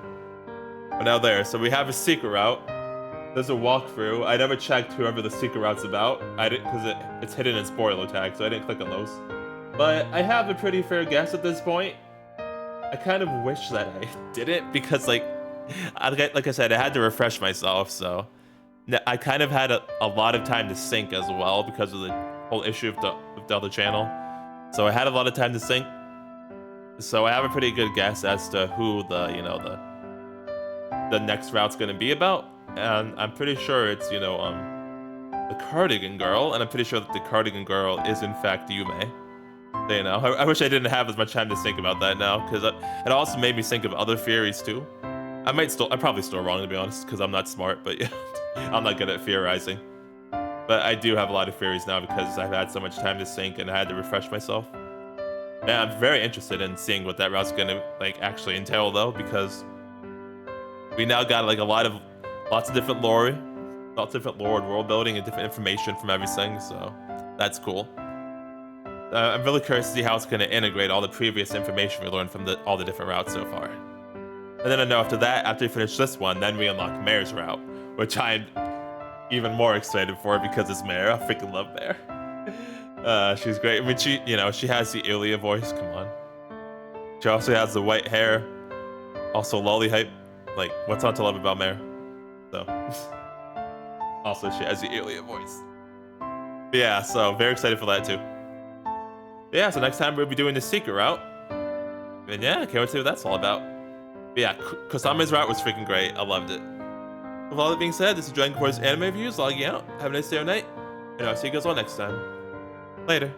We're now there, so we have a secret route. There's a walkthrough. I never checked whoever the secret route's about. I didn't, because it's hidden in spoiler tag, so I didn't click on those. But I have a pretty fair guess at this point. I kind of wish that I didn't, because like I said, I had to refresh myself, so I kind of had a lot of time to sync as well because of the whole issue of the other channel. So I had a lot of time to sync. So I have a pretty good guess as to who the next route's gonna be about. And I'm pretty sure it's, the Cardigan Girl, and I'm pretty sure that the Cardigan Girl is in fact Yume. So, I wish I didn't have as much time to think about that now, because it also made me think of other theories too. I'm probably still wrong, to be honest, because I'm not smart, but yeah, I'm not good at theorizing. But I do have a lot of theories now because I've had so much time to think and I had to refresh myself. And I'm very interested in seeing what that route's gonna like actually entail though, because we now got like lots of different lore, world building, and different information from everything, so that's cool. I'm really curious to see how it's going to integrate all the previous information we learned from all the different routes so far. And then I know after we finish this one, then we unlock Mare's route, which I'm even more excited for because it's Mare. I freaking love Mare. She's great. I mean, she has the Ilya voice, come on. She also has the white hair, also lolly hype. Like, what's not to love about Mare? So, also she has the alien voice. But yeah, so very excited for that too. But yeah, so next time we'll be doing the secret route. And yeah, I can't wait to see what that's all about. But yeah, Kosame's route was freaking great. I loved it. With all that being said, this is dragonforceanimereviews logging out. Have a nice day or night, and I'll see you guys all next time. Later.